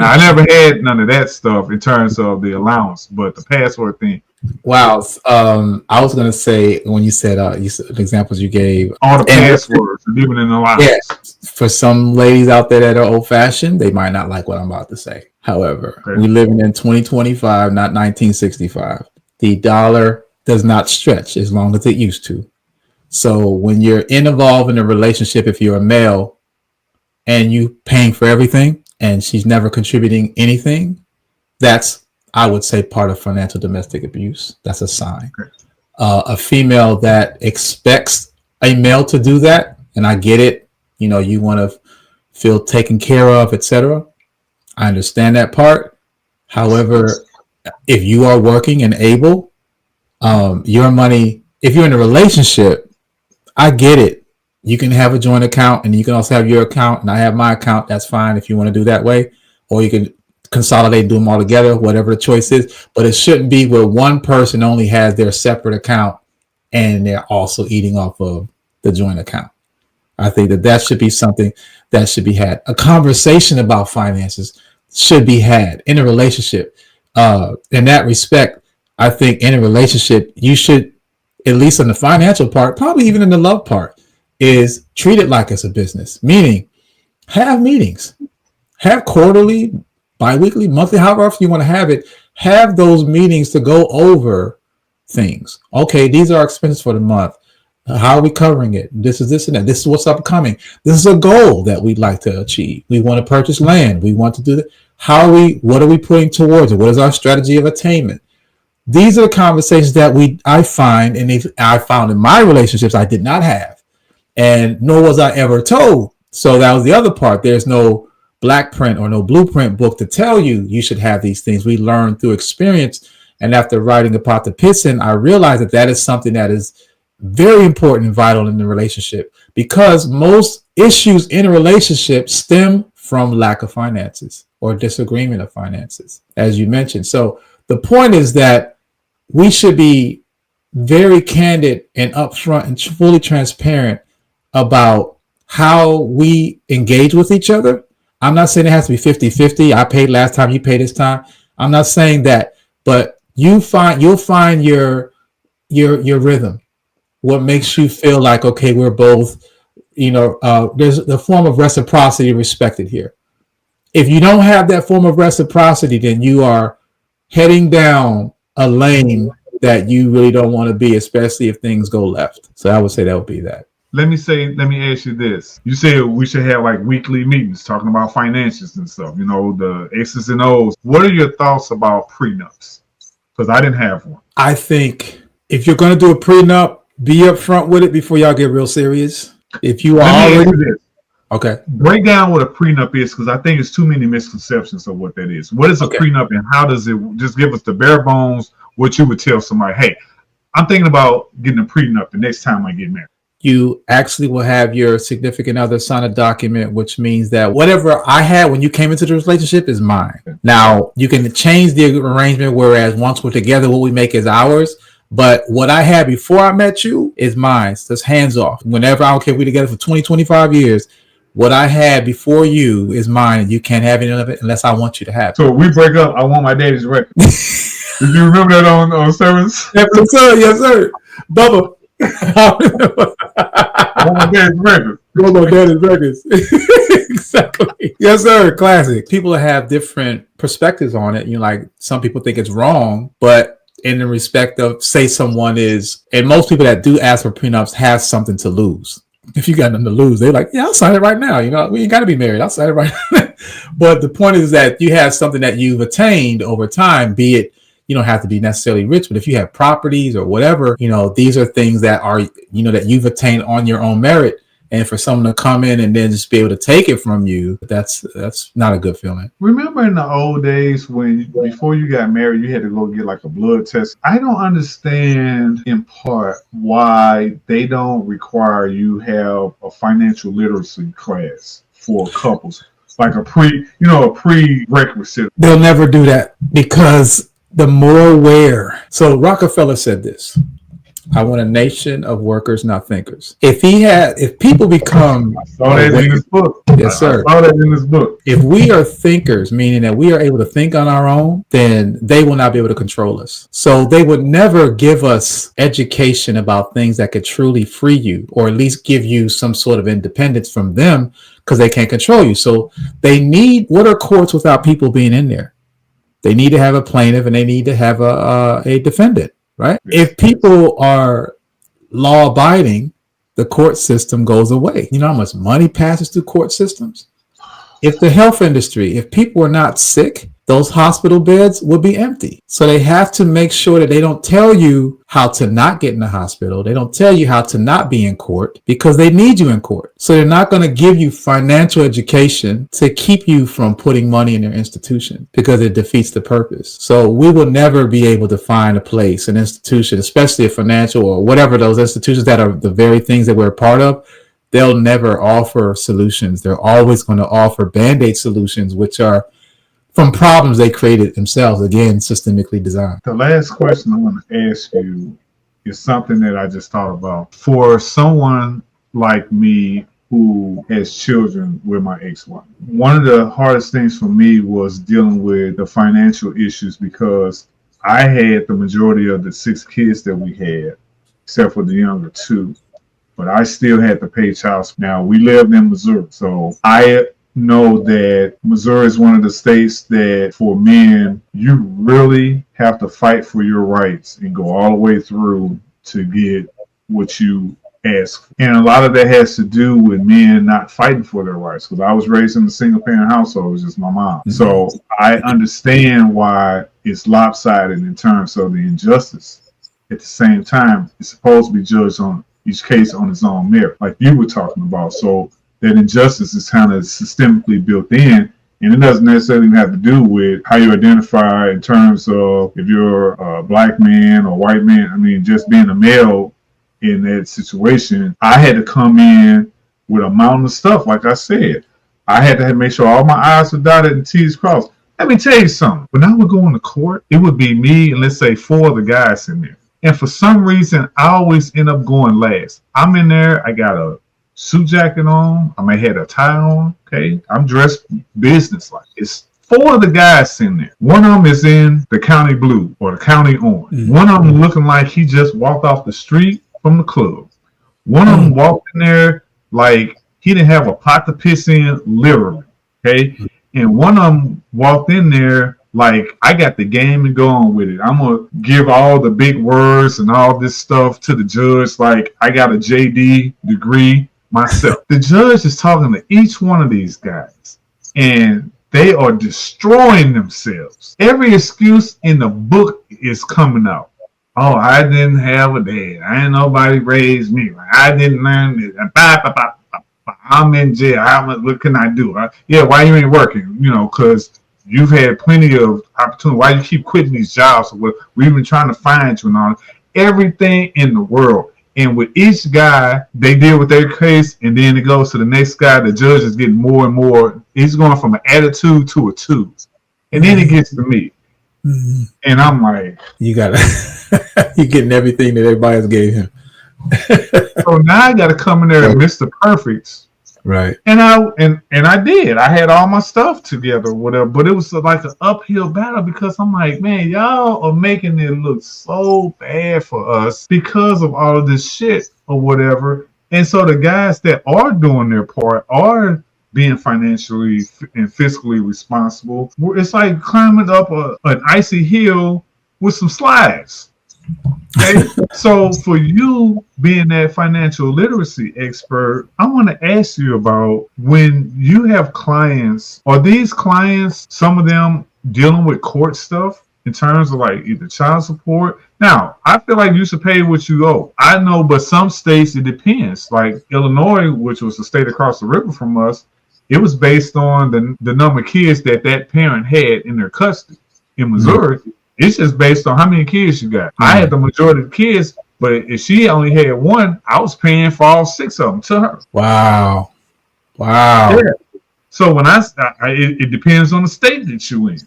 Now, I never had none of that stuff in terms of the allowance, but the password thing. Wow. I was going to say, when you said the examples you gave, all the passwords, giving an allowance. Yeah, for some ladies out there that are old fashioned, they might not like what I'm about to say. However, we living in 2025, not 1965. The dollar does not stretch as long as it used to. So when you're involved in a relationship, if you're a male and you paying for everything and she's never contributing anything, That's, I would say, part of financial domestic abuse. That's a sign. Okay. A female that expects a male to do that, and I get it. You know, you want to feel taken care of, etc. I understand that part. However, if you are working and able, your money, if you're in a relationship, I get it. You can have a joint account and you can also have your account and I have my account. That's fine if you want to do that way. Or you can consolidate and do them all together, whatever the choice is. But it shouldn't be where one person only has their separate account and they're also eating off of the joint account. I think that should be something that should be had. A conversation about finances should be had in a relationship. In that respect, I think in a relationship, you should, at least in the financial part, probably even in the love part, is treat it like it's a business. Meaning, have meetings, have quarterly, bi-weekly, monthly, however you want to have it. Have those meetings to go over things. Okay, these are expenses for the month. How are we covering it? This is this and that. This is what's upcoming. This is a goal that we'd like to achieve. We want to purchase land. We want to do that. What are we putting towards it? What is our strategy of attainment? These are the conversations that I found in my relationships I did not have, and nor was I ever told. So that was the other part. There's no black print or no blueprint book to tell you should have these things. We learn through experience. And after writing about the Penton, I realized that is something that is very important and vital in the relationship, because most issues in a relationship stem from lack of finances or disagreement of finances, as you mentioned. So the point is that we should be very candid and upfront and fully transparent about how we engage with each other. I'm not saying it has to be 50-50. I paid last time, you paid this time. I'm not saying that, but you'll find your rhythm. What makes you feel like, okay, we're both, there's the form of reciprocity respected here. If you don't have that form of reciprocity, then you are heading down a lane that you really don't want to be, especially if things go left. So I would say that would be that. Let me ask you this. You said we should have like weekly meetings talking about finances and stuff, the X's and O's. What are your thoughts about prenups? Because I didn't have one. I think if you're going to do a prenup, be upfront with it before y'all get real serious. If you are already okay, break down what a prenup is, because I think it's too many misconceptions of what that is. What is a prenup, and how does it? Just give us the bare bones. What you would tell somebody? Hey, I'm thinking about getting a prenup the next time I get married. You actually will have your significant other sign a document, which means that whatever I had when you came into the relationship is mine. Now you can change the arrangement, whereas once we're together, what we make is ours. But what I had before I met you is mine. So it's hands off. Whenever, I don't care if we're together for 20, 25 years, what I had before you is mine, and you can't have any of it unless I want you to have it. So if we break up, I want my daddy's record. Did you remember that on service? Yes, sir. Yes, sir. Bubba. I want my daddy's record. Go on daddy's records. Exactly. Yes, sir. Classic. People have different perspectives on it. Like some people think it's wrong, but in the respect of, say someone is, and most people that do ask for prenups have something to lose. If you got nothing to lose, they're like, yeah, I'll sign it right now. We ain't got to be married. I'll sign it right now. But the point is that you have something that you've attained over time, be it, you don't have to be necessarily rich, but if you have properties or whatever, these are things that are, that you've attained on your own merit. And for someone to come in and then just be able to take it from you, that's not a good feeling. Remember in the old days when before you got married, you had to go get like a blood test? I don't understand in part why they don't require you have a financial literacy class for couples, like a prerequisite. They'll never do that because the more aware. So Rockefeller said this: I want a nation of workers, not thinkers. If people become, I saw that in his book. Yes, sir. I saw that in his book. If we are thinkers, meaning that we are able to think on our own, then they will not be able to control us. So they would never give us education about things that could truly free you, or at least give you some sort of independence from them, because they can't control you. So they need, what are courts without people being in there? They need to have a plaintiff and they need to have a defendant. Right? If people are law abiding, the court system goes away. You know how much money passes through court systems? If the health industry, if people are not sick those hospital beds will be empty. So they have to make sure that they don't tell you how to not get in the hospital. They don't tell you how to not be in court because they need you in court. So they're not going to give you financial education to keep you from putting money in their institution because it defeats the purpose. So we will never be able to find a place, an institution, especially a financial or whatever those institutions that are the very things that we're a part of. They'll never offer solutions. They're always going to offer Band-Aid solutions, which are from problems they created themselves, again, systemically designed. The last question I want to ask you is something that I just thought about. For someone like me who has children with my ex-wife, one of the hardest things for me was dealing with the financial issues because I had the majority of the 6 kids that we had, except for the younger 2. But I still had to pay child support. Now, we lived in Missouri, so I know that Missouri is one of the states that for men, you really have to fight for your rights and go all the way through to get what you ask for. And a lot of that has to do with men not fighting for their rights because I was raised in a single parent household. It was just my mom. Mm-hmm. So I understand why it's lopsided in terms of the injustice. At the same time, it's supposed to be judged on each case on its own merit, like you were talking about. So that injustice is kind of systemically built in, and it doesn't necessarily have to do with how you identify in terms of if you're a black man or white man. I mean, just being a male in that situation, I had to come in with a mountain of stuff. Like I said, I had to make sure all my I's were dotted and T's crossed. Let me tell you something. When I would go into court, it would be me and let's say 4 other guys in there. And for some reason, I always end up going last. I'm in there. I got a suit jacket on. I may have a tie on. Okay. I'm dressed business-like. It's 4 of the guys in there. One of them is in the county blue or the county orange. Mm-hmm. One of them looking like he just walked off the street from the club. One of them walked in there like he didn't have a pot to piss in, literally. Okay. Mm-hmm. And one of them walked in there like, I got the game and go on with it. I'm going to give all the big words and all this stuff to the judge like I got a JD degree myself. The judge is talking to each one of these guys, and they are destroying themselves. Every excuse in the book is coming out. Oh, I didn't have a dad. I ain't nobody raised me. I didn't learn this. I'm in jail. What can I do? Yeah, why you ain't working? You know, because you've had plenty of opportunity. Why you keep quitting these jobs? We've been trying to find you and all. Everything in the world. And with each guy, they deal with their case, and then it goes to the next guy. The judge is getting more and more. He's going from an attitude to a 2. And then it gets to me. Mm-hmm. And I'm like, you you're getting everything that everybody else gave him. So now I got to come in there and Mr. Perfect. Right. And I did. I had all my stuff together, whatever. But it was like an uphill battle because I'm like, man, y'all are making it look so bad for us because of all of this shit or whatever. And so the guys that are doing their part are being financially and fiscally responsible. It's like climbing up an icy hill with some slides. Okay, so for you being that financial literacy expert, I want to ask you about when you have clients, are these clients, some of them dealing with court stuff in terms of like either child support? Now, I feel like you should pay what you owe. I know, but some states, it depends. Like Illinois, which was the state across the river from us, it was based on the number of kids that parent had in their custody. In Missouri, it's just based on how many kids you got. I had the majority of the kids, but if she only had 1, I was paying for all 6 of them to her. Wow. Yeah. So when it depends on the state that you in.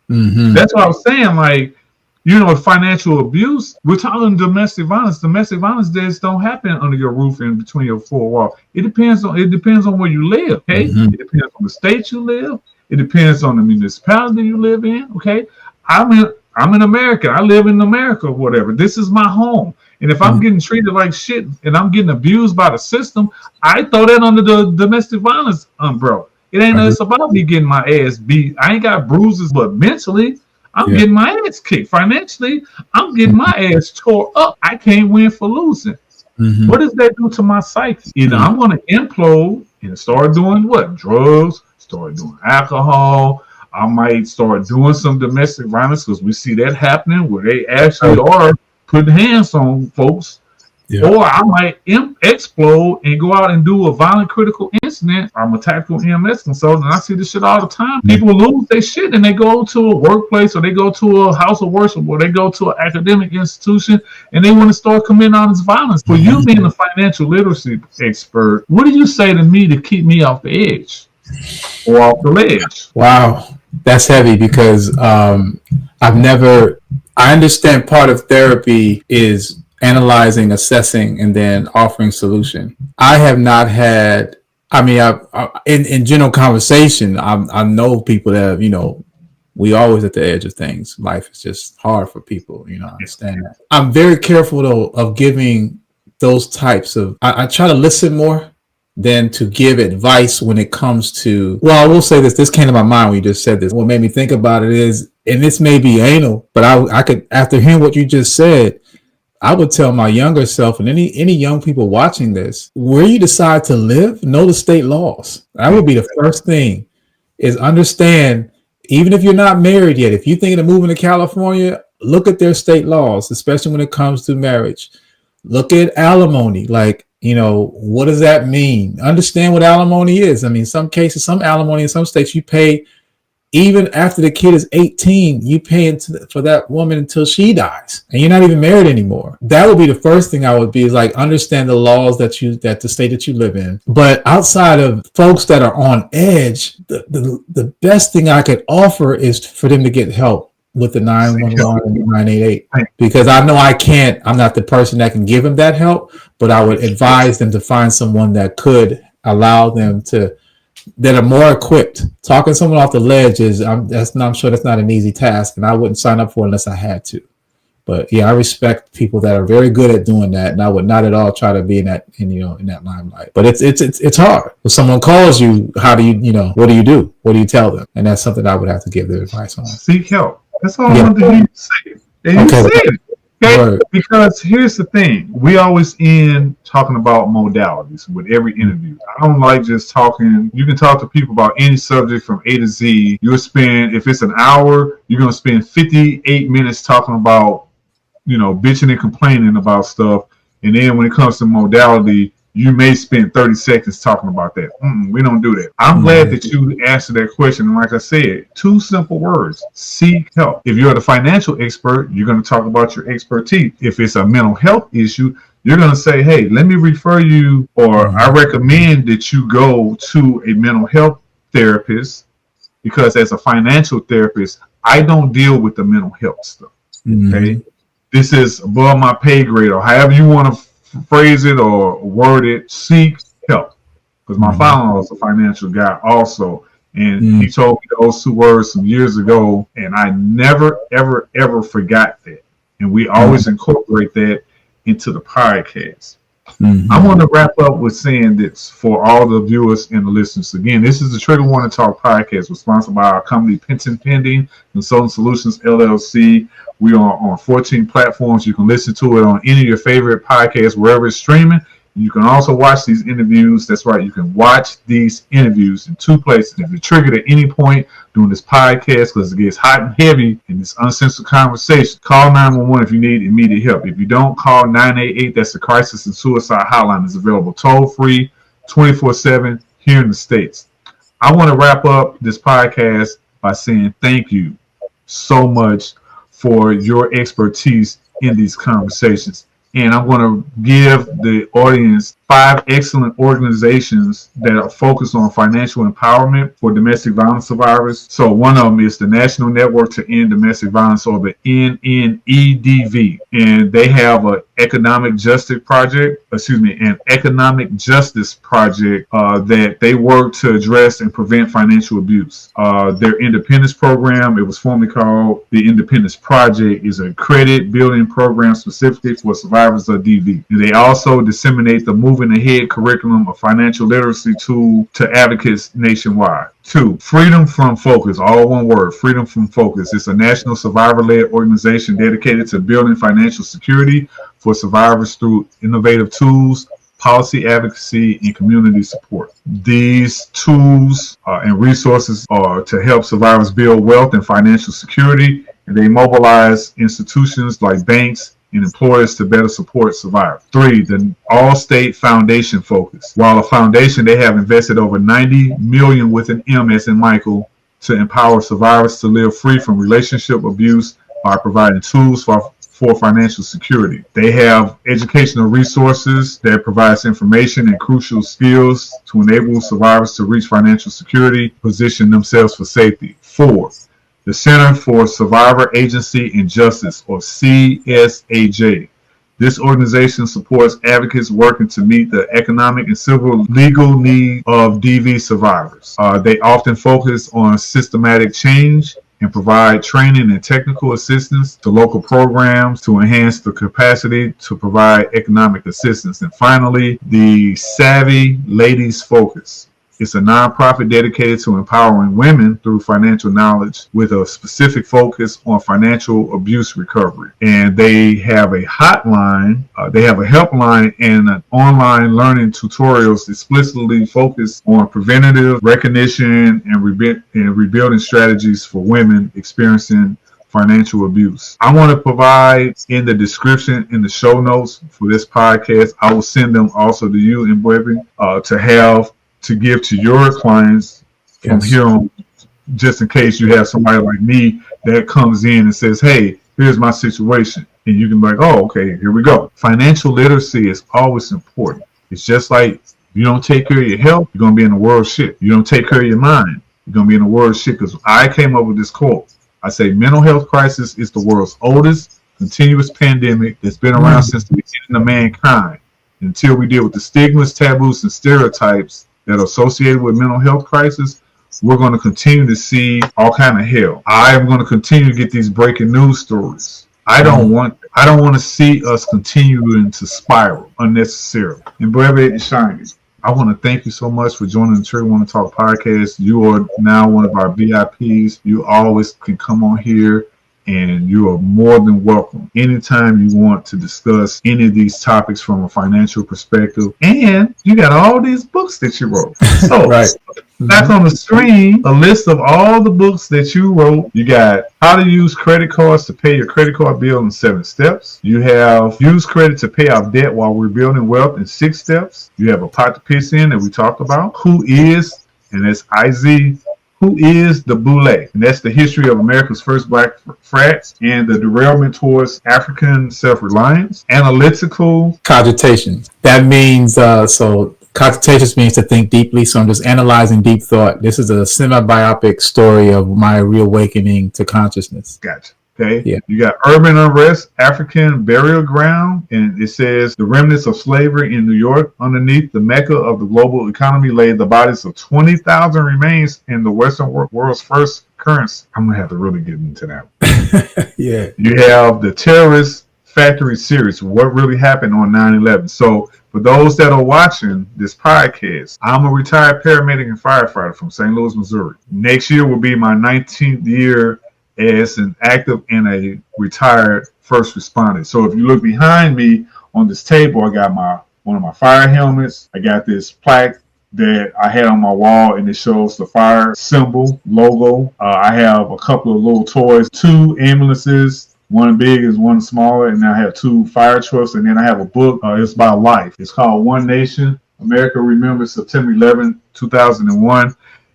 Mm-hmm. That's what I was saying. Like, you know, financial abuse, we're talking domestic violence. Domestic violence just don't happen under your roof and between your 4 walls. It depends on where you live. Okay, It depends on the state you live. It depends on the municipality you live in. Okay, I'm in America. I live in America or whatever. This is my home. And if I'm getting treated like shit and I'm getting abused by the system, I throw that under the domestic violence umbrella. It ain't it's about me getting my ass beat. I ain't got bruises, but mentally, I'm getting my ass kicked. Financially, I'm getting my ass tore up. I can't win for losing. Mm-hmm. What does that do to my psyche? Either I'm going to implode and start doing what? Drugs, start doing alcohol. I might start doing some domestic violence because we see that happening where they actually are putting hands on folks. Yeah. Or I might explode and go out and do a violent critical incident. I'm a tactical EMS consultant, and I see this shit all the time. People lose their shit and they go to a workplace or they go to a house of worship or they go to an academic institution and they want to start committing all this violence. For you being a financial literacy expert, what do you say to me to keep me off the edge or off the ledge? Wow, that's heavy because I understand part of therapy is analyzing, assessing, and then offering solution. I have not had, in general conversation, I know people that, we always at the edge of things. Life is just hard for people, I understand that. I'm very careful though of giving those types of, I try to listen more than to give advice when it comes to, well, I will say this came to my mind when you just said this. What made me think about it is, and this may be anal, but I could, after hearing what you just said, I would tell my younger self and any young people watching this, where you decide to live, know the state laws. That would be the first thing, is understand, even if you're not married yet, if you're thinking of moving to California, look at their state laws, especially when it comes to marriage. Look at alimony. Like, what does that mean? Understand what alimony is. I mean, some cases, some alimony in some states you pay even after the kid is 18, you paying for that woman until she dies, and you're not even married anymore. That would be the first thing I would be, is like, understand the laws that the state that you live in. But outside of folks that are on edge, the best thing I could offer is for them to get help with the 911 and 988, because I know I'm not the person that can give them that help, but I would advise them to find someone that could allow them that are more equipped. Talking someone off the ledge I'm sure that's not an easy task, and I wouldn't sign up for it unless I had to. But yeah, I respect people that are very good at doing that, and I would not at all try to be in that limelight. But it's hard. If someone calls you, how do you what do you do? What do you tell them? And that's something I would have to give their advice on. Seek help. That's all I wanted to hear you say. And you said it. Okay? Because here's the thing. We always end talking about modalities with every interview. I don't like just talking. You can talk to people about any subject from A to Z. You'll spend, if it's an hour, you're going to spend 58 minutes talking about, bitching and complaining about stuff. And then when it comes to modality, you may spend 30 seconds talking about that. We don't do that. I'm glad that you answered that question. And like I said, 2 simple words: seek help. If you're the financial expert, you're going to talk about your expertise. If it's a mental health issue, you're going to say, hey, let me refer you, or I recommend that you go to a mental health therapist, because as a financial therapist, I don't deal with the mental health stuff. Okay. This is above my pay grade, or however you want to phrase it or word it. Seek help, because my father was a financial guy also, and he told me those 2 words some years ago, and I never ever forgot that, and we always incorporate that into the podcast. I want to wrap up with saying this for all the viewers and the listeners. Again, this is the Trigger Warning Talk podcast, was sponsored by our company Penton Consulting Solutions LLC. We are on 14 platforms. You can listen to it on any of your favorite podcasts, wherever it's streaming. You can also watch these interviews. That's right. You can watch these interviews in 2 places. If you're triggered at any point during this podcast, because it gets hot and heavy in this uncensored conversation, call 911 if you need immediate help. If you don't, call 988. That's the crisis and suicide hotline. It's available toll-free, 24/7 here in the States. I want to wrap up this podcast by saying thank you so much for your expertise in these conversations. And I'm going to give the audience 5 excellent organizations that are focused on financial empowerment for domestic violence survivors. So one of them is the National Network to End Domestic Violence, or the NNEDV. And they have an economic justice project that they work to address and prevent financial abuse. Their independence program, it was formerly called the Independence Project, is a credit building program specifically for survivors of DV. And they also disseminate the Moving Ahead curriculum, a financial literacy tool, to advocates nationwide. 2, Freedom from Focus, all one word, Freedom from Focus. It's a national survivor-led organization dedicated to building financial security for survivors through innovative tools, policy advocacy, and community support. These tools and resources are to help survivors build wealth and financial security, and they mobilize institutions like banks and employers to better support survivors. 3, the All-State Foundation focus. While a foundation, they have invested over $90 million with an M as in Michael to empower survivors to live free from relationship abuse by providing tools for financial security. They have educational resources that provides information and crucial skills to enable survivors to reach financial security, position themselves for safety. 4, the Center for Survivor Agency and Justice, or CSAJ. This organization supports advocates working to meet the economic and civil legal needs of DV survivors. They often focus on systematic change and provide training and technical assistance to local programs to enhance the capacity to provide economic assistance. And finally, the Savvy Ladies Focus. It's a nonprofit dedicated to empowering women through financial knowledge with a specific focus on financial abuse recovery. And they have a hotline, they have a helpline and an online learning tutorials explicitly focused on preventative recognition and rebuilding strategies for women experiencing financial abuse. I want to provide in the description, in the show notes for this podcast, I will send them also to you, M'Bwebe, to give to your clients from here on, just in case you have somebody like me that comes in and says, hey, here's my situation. And you can be like, oh, okay, here we go. Financial literacy is always important. It's just like if you don't take care of your health, you're going to be in the world shit. You don't take care of your mind, you're going to be in the world shit. Because I came up with this quote. I say mental health crisis is the world's oldest continuous pandemic that's been around since the beginning of mankind. Until we deal with the stigmas, taboos, and stereotypes that are associated with mental health crisis, we're going to continue to see all kind of hell. I am going to continue to get these breaking news stories. I don't want to see us continuing to spiral unnecessarily. And M'Bwebe Ishangi, I want to thank you so much for joining the Trigger Want to Talk podcast. You are now one of our VIPs. You always can come on here, and you are more than welcome anytime you want to discuss any of these topics from a financial perspective. And you got all these books that you wrote. So Right. back on the screen, a list of all the books that you wrote. You got How to Use Credit Cards to Pay Your Credit Card Bill in 7 Steps. You have Use Credit to Pay Off Debt While Rebuilding Wealth in 6 Steps. You have A Pot to Piss In that we talked about. Who is, and that's IZ, who is the Boule? And that's the history of America's first black frats and the derailment towards African self-reliance. Analytical Cogitation. That means, so cogitation means to think deeply. So I'm just analyzing deep thought. This is a semi-biopic story of my reawakening to consciousness. Gotcha. Okay. Yeah. You got Urban Unrest, African Burial Ground, and it says the remnants of slavery in New York. Underneath the mecca of the global economy lay the bodies of 20,000 remains in the Western world's first currency. I'm gonna have to really get into that. Yeah. You have the Terrorist Factory series, what really happened on 9/11. So for those that are watching this podcast, I'm a retired paramedic and firefighter from St. Louis, Missouri. Next year will be my 19th year as an active and a retired first responder. So if you look behind me on this table, I got one of my fire helmets. I got this plaque that I had on my wall, and it shows the fire symbol logo. I have a couple of little toys, 2 ambulances, one big and one smaller, and I have 2 fire trucks, and then I have a book. It's about life. It's called One Nation, America Remembers September 11, 2001.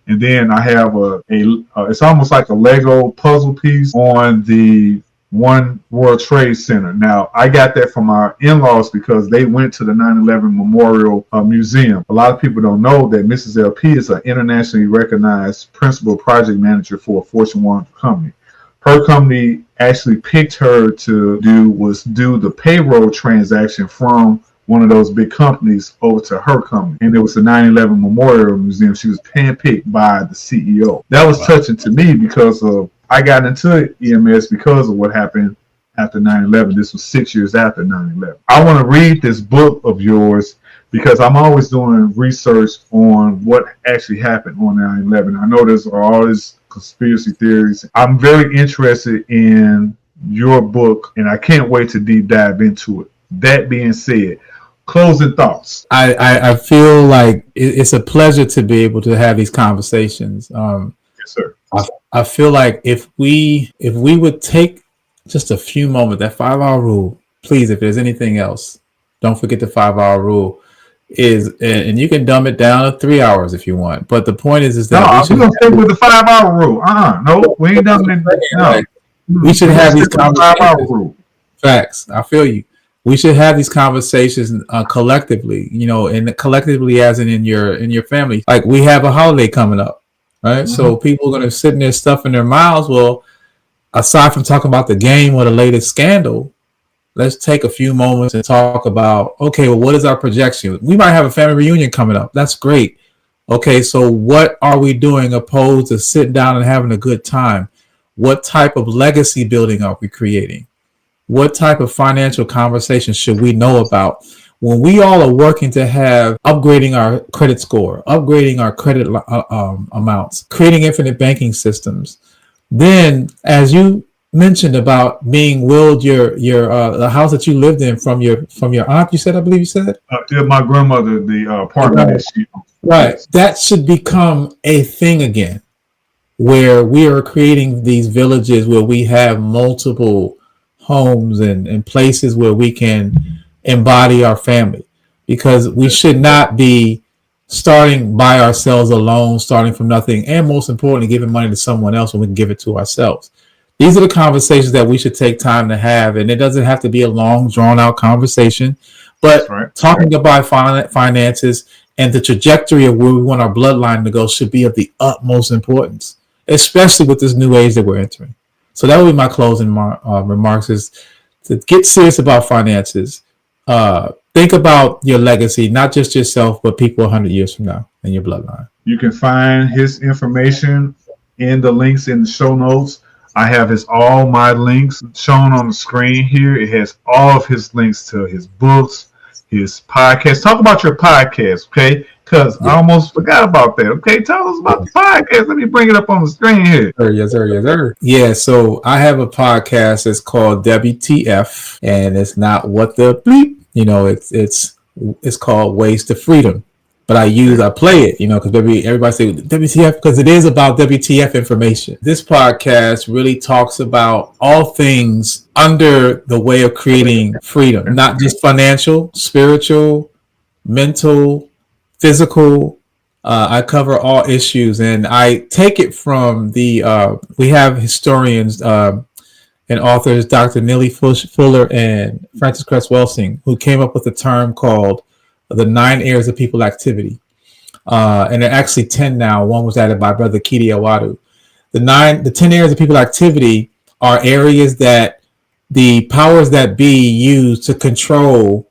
And then I have it's almost like a Lego puzzle piece on the One World Trade Center. Now, I got that from our in-laws because they went to the 9/11 Memorial Museum. A lot of people don't know that Mrs. LP is an internationally recognized principal project manager for a Fortune 100 company. Her company actually picked her to do the payroll transaction from one of those big companies over to her company. And it was the 9/11 Memorial Museum. She was handpicked by the CEO. That was touching to me because I got into EMS because of what happened after 9/11. This was 6 years after 9/11. I want to read this book of yours because I'm always doing research on what actually happened on 9/11. I know there's all these conspiracy theories. I'm very interested in your book, and I can't wait to deep dive into it. That being said, Closing thoughts. I feel like it's a pleasure to be able to have these conversations. Yes, sir. I feel like if we would take just a few moments, that 5 hour rule, please, if there's anything else, don't forget the 5 hour rule is, and you can dumb it down to 3 hours if you want. But the point is that we're gonna stick with the 5 hour rule. No, we ain't done it. No, we should have these conversations. 5 hour rule. Facts. I feel you. We should have these conversations collectively, and collectively as in your family. Like we have a holiday coming up, right? Mm-hmm. So people are going to sit in there stuffing their mouths. Well, aside from talking about the game or the latest scandal, let's take a few moments and talk about, okay, well, what is our projection? We might have a family reunion coming up. That's great. Okay, so what are we doing opposed to sitting down and having a good time? What type of legacy building are we creating? What type of financial conversations should we know about when we all are working to have upgrading our credit score, upgrading our credit amounts, creating infinite banking systems? Then, as you mentioned about being willed your the house that you lived in from your aunt, I believe you said? Yeah, my grandmother, the apartment. Right. That should become a thing again, where we are creating these villages where we have multiple homes and places where we can embody our family, because we should not be starting by ourselves alone, starting from nothing, and most importantly, giving money to someone else when we can give it to ourselves. These are the conversations that we should take time to have, and it doesn't have to be a long, drawn-out conversation, but talking about finances and the trajectory of where we want our bloodline to go should be of the utmost importance, especially with this new age that we're entering. So that would be my closing remarks, is to get serious about finances. Think about your legacy, not just yourself, but people 100 years from now in your bloodline. You can find his information in the links in the show notes. I have all my links shown on the screen here. It has all of his links to his books, his podcast. Talk about your podcast, okay? Because I almost forgot about that. Okay, tell us about the podcast. Let me bring it up on the screen here. Yes, sir. Yeah, so I have a podcast. It's called WTF, and it's not what the bleep. It's called Ways to Freedom. But I play it, because everybody say WTF because it is about WTF information. This podcast really talks about all things under the way of creating freedom, not just financial, spiritual, mental, physical. I cover all issues, and I take it from we have historians and authors, Dr. Neely Fuller and Francis Cress Welsing, who came up with a term called the 9 areas of people activity. And there are actually 10 now. One was added by Brother Kidi Awadu. The 10 areas of people activity are areas that the powers that be use to control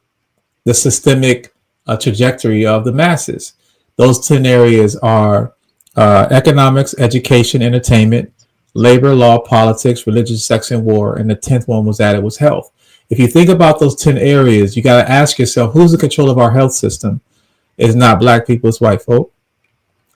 the systemic trajectory of the masses. Those 10 areas are economics, education, entertainment, labor, law, politics, religion, sex, and war. And the 10th one was added was health. If you think about those 10 areas, you got to ask yourself, who's in control of our health system? It's not black people, it's white folk.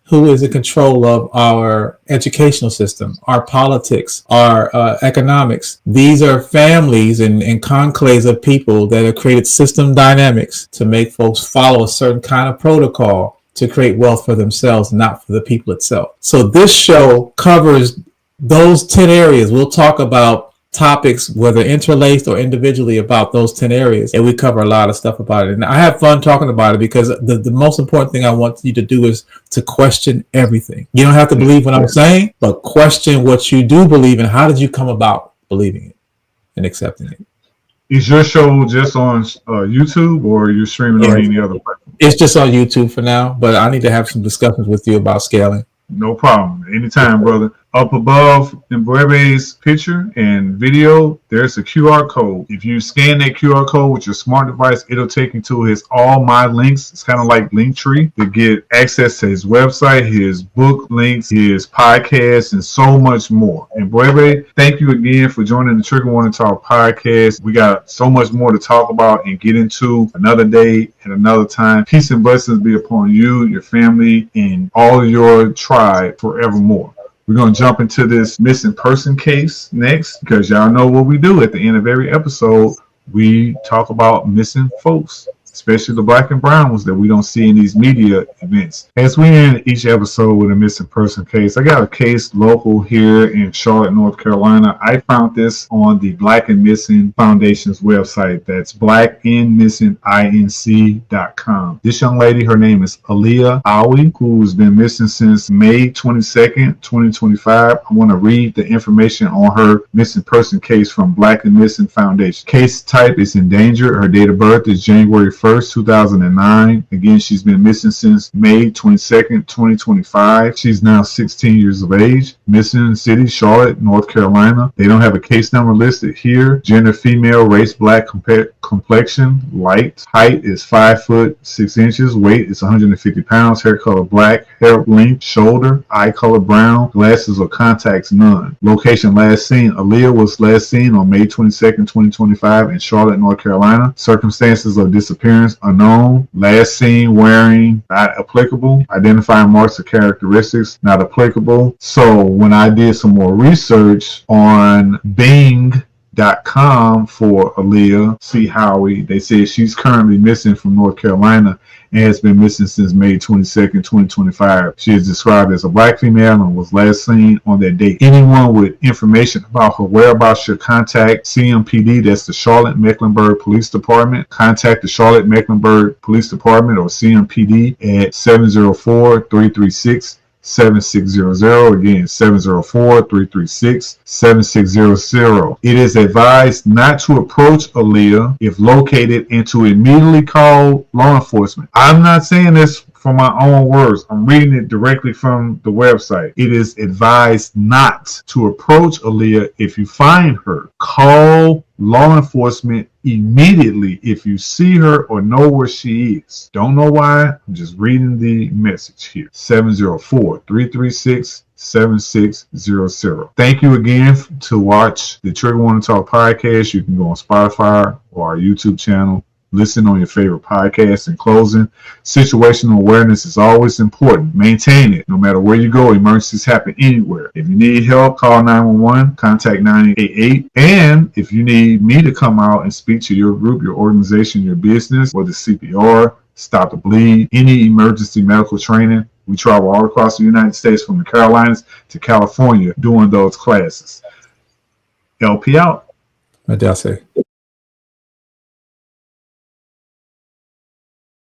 Who is in control of our educational system, our politics, our economics? These are families and conclaves of people that have created system dynamics to make folks follow a certain kind of protocol to create wealth for themselves, not for the people itself. So this show covers those 10 areas. We'll talk about topics, whether interlaced or individually, about those 10 areas, and we cover a lot of stuff about it. And I have fun talking about it because the most important thing I want you to do is to question everything. You don't have to believe what I'm saying, but question what you do believe and how did you come about believing it and accepting it. Is your show just on YouTube, or are you streaming on any other platform? It's just on YouTube for now, but I need to have some discussions with you about scaling. No problem. Anytime, brother. Up above M'Bwebe's picture and video, there's a QR code. If you scan that QR code with your smart device, it'll take you to his all my links. It's kind of like Linktree to get access to his website, his book links, his podcast, and so much more. And M'Bwebe, thank you again for joining the Trigger Warning Talk podcast. We got so much more to talk about and get into another day and another time. Peace and blessings be upon you, your family, and all your tribe forevermore. We're going to jump into this missing person case next, because y'all know what we do at the end of every episode. We talk about missing folks. especially the black and brown ones that we don't see in these media events. As we end each episode with a missing person case, I got a case local here in Charlotte, North Carolina. I found this on the Black and Missing Foundation's website. That's blackandmissinginc.com. This young lady, her name is Aaliyah Awi, who's been missing since May 22nd, 2025. I want to read the information on her missing person case from Black and Missing Foundation. Case type is endangered. Her date of birth is January 1st, 2009. Again, she's been missing since May 22nd, 2025. She's now 16 years of age. Missing city, Charlotte, North Carolina. They don't have a case number listed here. Gender, female, race, black, complexion, light. Height is 5 foot 6 inches. Weight is 150 pounds. Hair color black. Hair length, shoulder. Eye color brown. Glasses or contacts, none. Location last seen. Aaliyah was last seen on May 22nd, 2025 in Charlotte, North Carolina. Circumstances of disappearance unknown. Last seen wearing, not applicable. Identifying marks or characteristics, not applicable. So when I did some more research on Bing.com for Aaliyah C. Howie, they said she's currently missing from North Carolina and has been missing since May 22nd, 2025. She is described as a black female and was last seen on that date. Anyone with information about her whereabouts should contact CMPD, that's the Charlotte Mecklenburg Police Department. Contact the Charlotte Mecklenburg Police Department or CMPD at 704-336-7600. Again, 704-336-7600. It is advised not to approach Aaliyah if located and to immediately call law enforcement. I'm not saying this from my own words. I'm reading it directly from the website. It is advised not to approach Aaliyah if you find her. Call law enforcement immediately if you see her or know where she is. Don't know why. I'm just reading the message here. 704-336-7600. Thank you again to watch the Trigger Warning Talk podcast. You can go on Spotify or our YouTube channel. Listen on your favorite podcast. In closing, situational awareness is always important. Maintain it. No matter where you go, emergencies happen anywhere. If you need help, call 911, contact 988. And if you need me to come out and speak to your group, your organization, your business, whether it's CPR, stop the bleed, any emergency medical training, we travel all across the United States from the Carolinas to California doing those classes. LP out. What did I say?